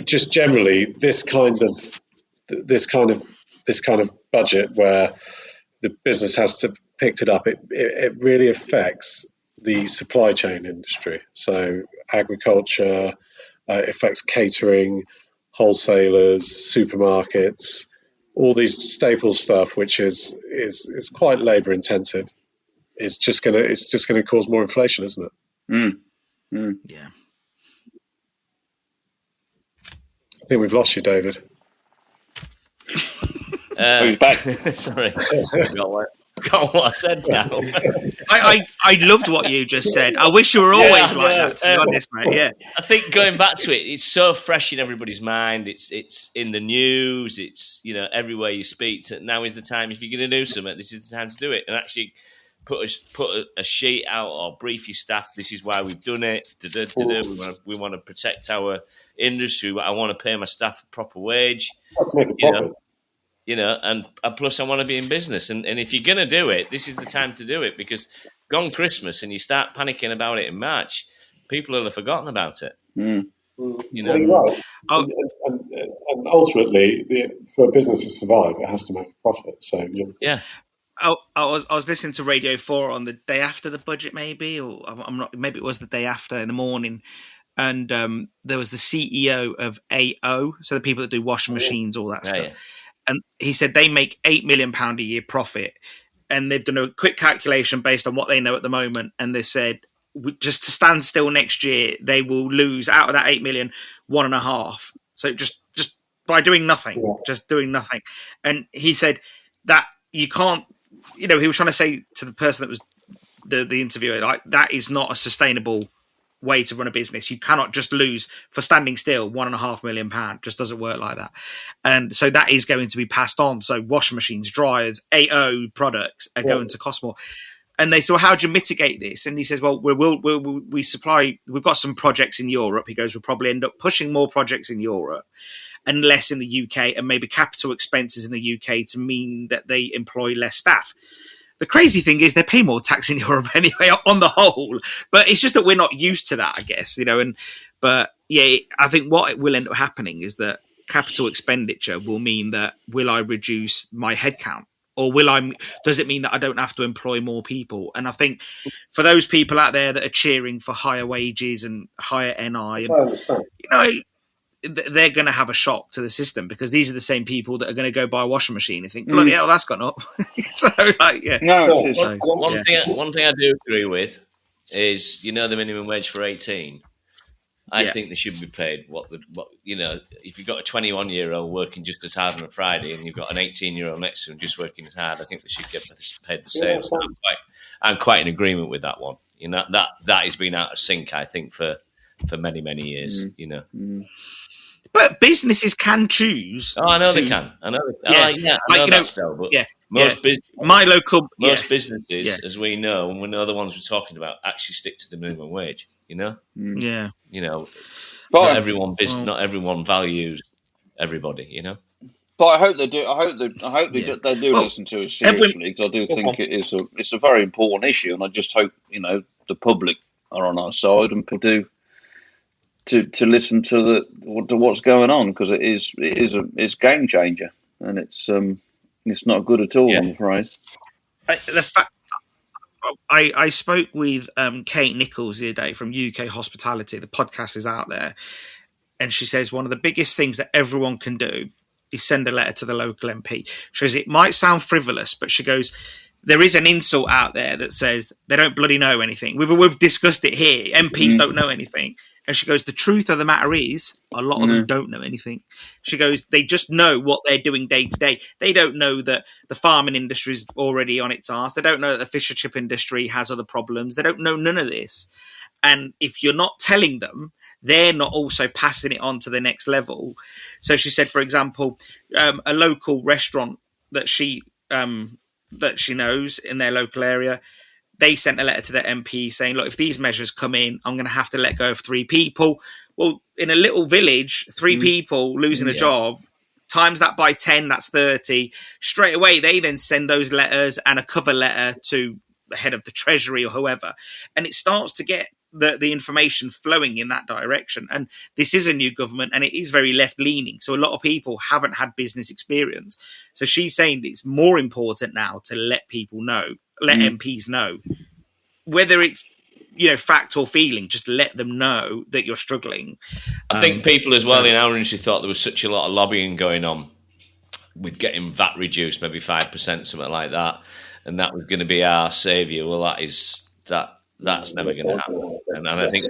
Speaker 4: just generally this kind of budget where the business has to pick it up. It really affects the supply chain industry. So agriculture, affects catering, wholesalers, supermarkets, all these staple stuff, which is quite labour intensive. It's just gonna cause more inflation, isn't it?
Speaker 5: Yeah.
Speaker 4: I think we've lost you, David.
Speaker 3: He's back.
Speaker 2: Sorry, got what I said now.
Speaker 5: I loved what you just said. I wish you were always like that, to be honest, mate. Yeah.
Speaker 2: I think going back to it, it's so fresh in everybody's mind. It's in the news. It's everywhere you speak. Now is the time. If you're going to do something, this is the time to do it, and actually put a sheet out or brief your staff. This is why we've done it. We want to protect our industry. I want to pay my staff a proper wage.
Speaker 4: Let's make a profit.
Speaker 2: And plus I want to be in business. And if you're going to do it, this is the time to do it, because gone Christmas and you start panicking about it in March, people will have forgotten about it.
Speaker 4: Well, you're right. And ultimately, for a business to survive, it has to make a profit. So
Speaker 5: yeah. I was listening to Radio 4 on the day after the budget, maybe, or I'm not. Maybe it was the day after in the morning, and there was the CEO of AO, so the people that do washing machines, all that stuff. Yeah. And he said they make £8 million a year profit, and they've done a quick calculation based on what they know at the moment, and they said just to stand still next year, they will lose out of that 8 million, 1.5. So just by doing nothing, just doing nothing. And he said that you can't. He was trying to say to the person that was the interviewer, like, that is not a sustainable way to run a business. You cannot just lose for standing still £1.5 million. Just doesn't work like that. And so that is going to be passed on. So washing machines, dryers, AO products are going to cost more. And they said, well, how do you mitigate this? And he says, well, we supply, we've got some projects in Europe. He goes, we'll probably end up pushing more projects in Europe and less in the UK, and maybe capital expenses in the UK to mean that they employ less staff. The crazy thing is they pay more tax in Europe anyway, on the whole. But it's just that we're not used to that, I guess, But yeah, I think what will end up happening is that capital expenditure will mean that, will I reduce my headcount? Or does it mean that I don't have to employ more people? And I think for those people out there that are cheering for higher wages and higher NI, and,
Speaker 4: I understand.
Speaker 5: They're going to have a shock to the system, because these are the same people that are going to go buy a washing machine and think, bloody hell, that's gone up. So,
Speaker 2: One thing I do agree with is, the minimum wage for 18. I think they should be paid if you've got a 21-year-old working just as hard on a Friday and you've got an 18-year-old next to him just working as hard, I think they should get paid the same. So I'm quite in agreement with that one. That has been out of sync, I think, for many, many years.
Speaker 5: But businesses can choose.
Speaker 2: Oh, I know they can. I know. I know that still. But
Speaker 5: my local
Speaker 2: businesses, as we know, and we know the ones we're talking about, actually stick to the minimum wage.
Speaker 5: Yeah.
Speaker 2: Not everyone values everybody.
Speaker 3: But I hope they do. I hope they do listen to us seriously, because I do think it's a very important issue, and I just hope the public are on our side and do to listen to what's going on, because it's a game changer, and it's not good at all. Yeah. I'm afraid.
Speaker 5: The fact I spoke with Kate Nichols the other day from UK Hospitality. The podcast is out there, and she says one of the biggest things that everyone can do is send a letter to the local MP. She goes, it might sound frivolous, but she goes, there is an insult out there that says they don't bloody know anything. We've discussed it here. MPs don't know anything. And she goes, the truth of the matter is a lot of them don't know anything. She goes, they just know what they're doing day to day. They don't know that the farming industry is already on its arse. They don't know that the fish and chip industry has other problems. They don't know none of this. And if you're not telling them, they're not also passing it on to the next level. So she said, for example, a local restaurant that she knows in their local area, they sent a letter to their MP saying, look, if these measures come in, I'm going to have to let go of 3 people. Well, in a little village, 3 people losing a job, times that by 10, that's 30. Straight away, they then send those letters and a cover letter to the head of the Treasury or whoever. And it starts to get the information flowing in that direction. And this is a new government, and it is very left-leaning. So a lot of people haven't had business experience. So she's saying that it's more important now to let people know, let MPs know, whether it's fact or feeling, just let them know that you're struggling.
Speaker 2: I think people as well in our industry thought there was such a lot of lobbying going on with getting VAT reduced, maybe 5%, something like that, and that was going to be our saviour. Well, that's never going to happen. And I think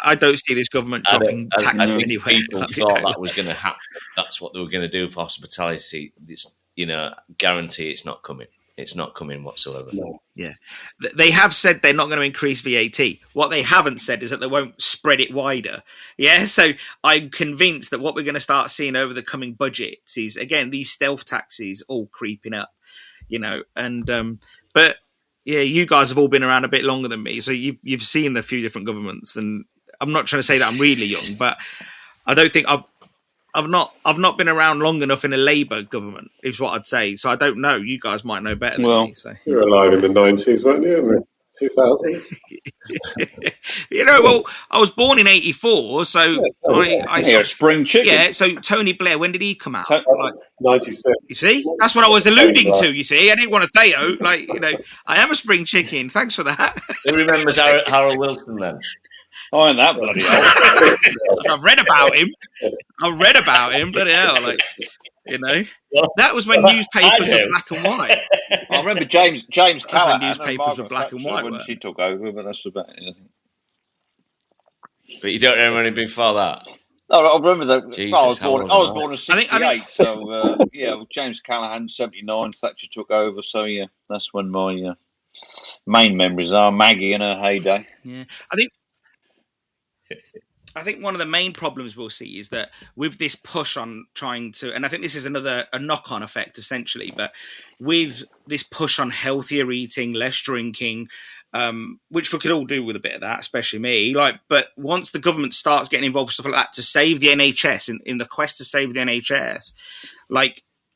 Speaker 5: I don't see this government dropping taxes anyway.
Speaker 2: People thought that was going to happen. That's what they were going to do for hospitality. It's, guarantee it's not coming. It's not coming whatsoever. No.
Speaker 5: Yeah. They have said they're not going to increase VAT. What they haven't said is that they won't spread it wider. Yeah. So I'm convinced that what we're going to start seeing over the coming budgets is, again, these stealth taxes all creeping up, but yeah, you guys have all been around a bit longer than me. So you've seen a few different governments, and I'm not trying to say that I'm really young, but I don't think I've not been around long enough in a Labour government, is what I'd say. So I don't know. You guys might know better than me. So
Speaker 4: you were alive in the 90s, weren't you? In the 2000s.
Speaker 5: Well, I was born in 84, so I
Speaker 3: spring chicken.
Speaker 5: Yeah. So Tony Blair, when did he come out?
Speaker 4: 96.
Speaker 5: You see, that's what I was alluding to. You see, I didn't want to say I am a spring chicken. Thanks for that.
Speaker 2: Who remembers Harold Wilson then?
Speaker 3: I ain't that bloody old.
Speaker 5: I've read about him. Bloody hell, that was when newspapers were black and white.
Speaker 3: I remember James Callahan.
Speaker 5: Newspapers were black and white
Speaker 3: when she took over, but that's about it.
Speaker 2: But you don't remember anything before that?
Speaker 3: No, I remember that.
Speaker 2: Jesus,
Speaker 3: I was born in 68, so James Callahan 79. Thatcher took over, so yeah, that's when my main memories are. Maggie in her heyday.
Speaker 5: Yeah, I think one of the main problems we'll see is that with this push on trying to, and I think this is a knock-on effect essentially, but with this push on healthier eating, less drinking, which we could all do with a bit of that, especially me. But once the government starts getting involved with stuff like that to save the NHS, in the quest to save the NHS,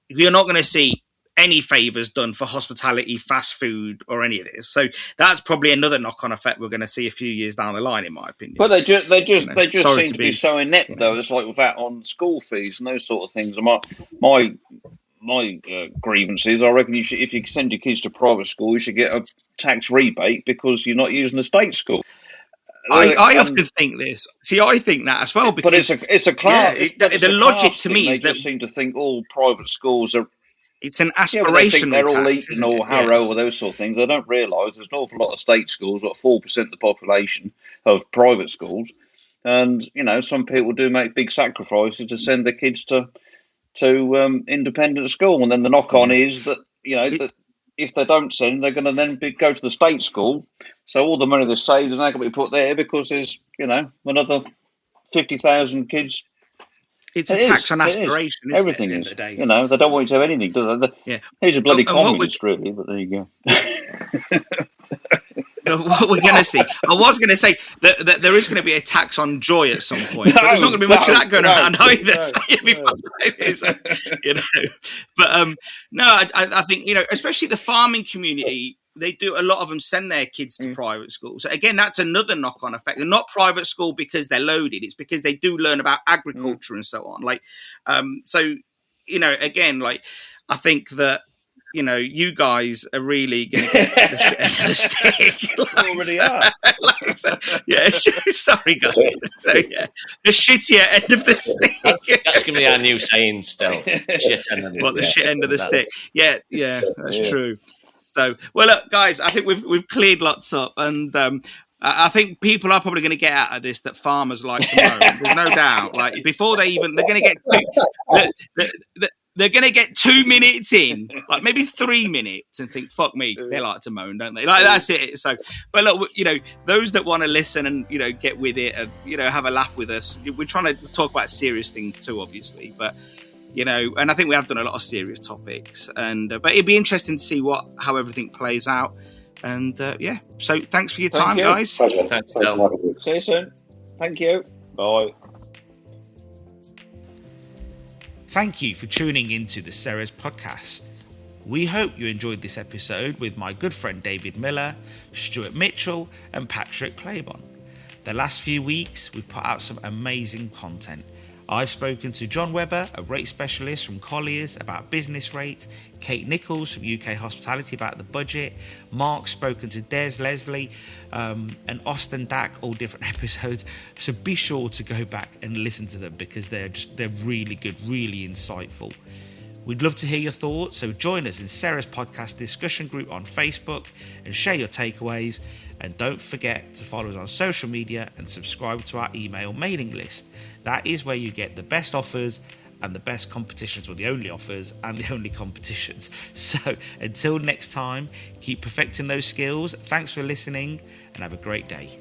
Speaker 5: you're not going to see any favours done for hospitality, fast food, or any of this. So that's probably another knock-on effect we're going to see a few years down the line, in my opinion.
Speaker 3: But they just seem to be so inept, though. It's like with that on school fees and those sort of things. My grievances, I reckon if you send your kids to private school, you should get a tax rebate because you're not using the state school.
Speaker 5: I often think this. See, I think that as well. Because,
Speaker 3: but it's a class.
Speaker 5: The logic to me is that
Speaker 3: they just seem to think all private schools are.
Speaker 5: It's an aspirational
Speaker 3: they're all
Speaker 5: tax,
Speaker 3: Eton or Harrow or those sort of things. They don't realise there's an awful lot of state schools, like 4% of the population of private schools. And, some people do make big sacrifices to send their kids to independent school. And then the knock-on is that, that if they don't send, they're going to then go to the state school. So all the money they've saved is now going to be put there because there's, another 50,000 kids
Speaker 5: It's a tax on aspiration, isn't
Speaker 3: Everything
Speaker 5: it, at the
Speaker 3: is.
Speaker 5: end of the day?
Speaker 3: You know, they don't want you to have anything, do they?
Speaker 5: Yeah.
Speaker 3: He's a bloody
Speaker 5: And what
Speaker 3: communist, really, but there you go.
Speaker 5: What we're going to see. I was going to say that there is going to be a tax on joy at some point, but there's not going to be much of that going around either. So, you know, but no, I think, you know, especially the farming community, they do, a lot of them send their kids to private schools. So again, that's another knock-on effect. They're not private school because they're loaded. It's because they do learn about agriculture and so on. Like, so, you know, again, like, I think that, you know, you guys are really going to get the shit end of the stick.
Speaker 3: Already are.
Speaker 5: Yeah, sorry, guys. So, yeah, the shittier end of the stick.
Speaker 2: That's going to be our new saying, Stel. Shit end of the
Speaker 5: What, the shit end of the stick? Yeah, that's true. So, well, look, guys, I think we've cleared lots up, and I think people are probably going to get out of this that farmers like to mow. There's no doubt. Like, before they're going to get they're going to get 2 minutes in, like maybe 3 minutes, and think, fuck me, they like to moan, don't they? Like, that's it. So, but look, you know, those that want to listen and, you know, get with it and, you know, have a laugh with us, we're trying to talk about serious things too, obviously. But, you know, and I think we have done a lot of serious topics. And but it'd be interesting to see how everything plays out. And, yeah, so thanks for your time, guys.
Speaker 4: Pleasure.
Speaker 2: Thanks, Stel.
Speaker 3: See you soon. Thank you. Bye.
Speaker 1: Thank you for tuning into the Ceres podcast. We hope you enjoyed this episode with my good friend David Miller, Stuart Mitchell, and Patrick Clabon. The last few weeks, we've put out some amazing content. I've spoken to John Webber, a rate specialist from Colliers, about business rate, Kate Nichols from UK Hospitality about the budget, Mark's spoken to Des Leslie, and Austin Dack, all different episodes. So be sure to go back and listen to them because they're really good, really insightful. We'd love to hear your thoughts, so join us in Ceres Podcast discussion group on Facebook and share your takeaways. And don't forget to follow us on social media and subscribe to our email mailing list. That is where you get the best offers and the best competitions, or the only offers and the only competitions. So until next time, keep perfecting those skills. Thanks for listening and have a great day.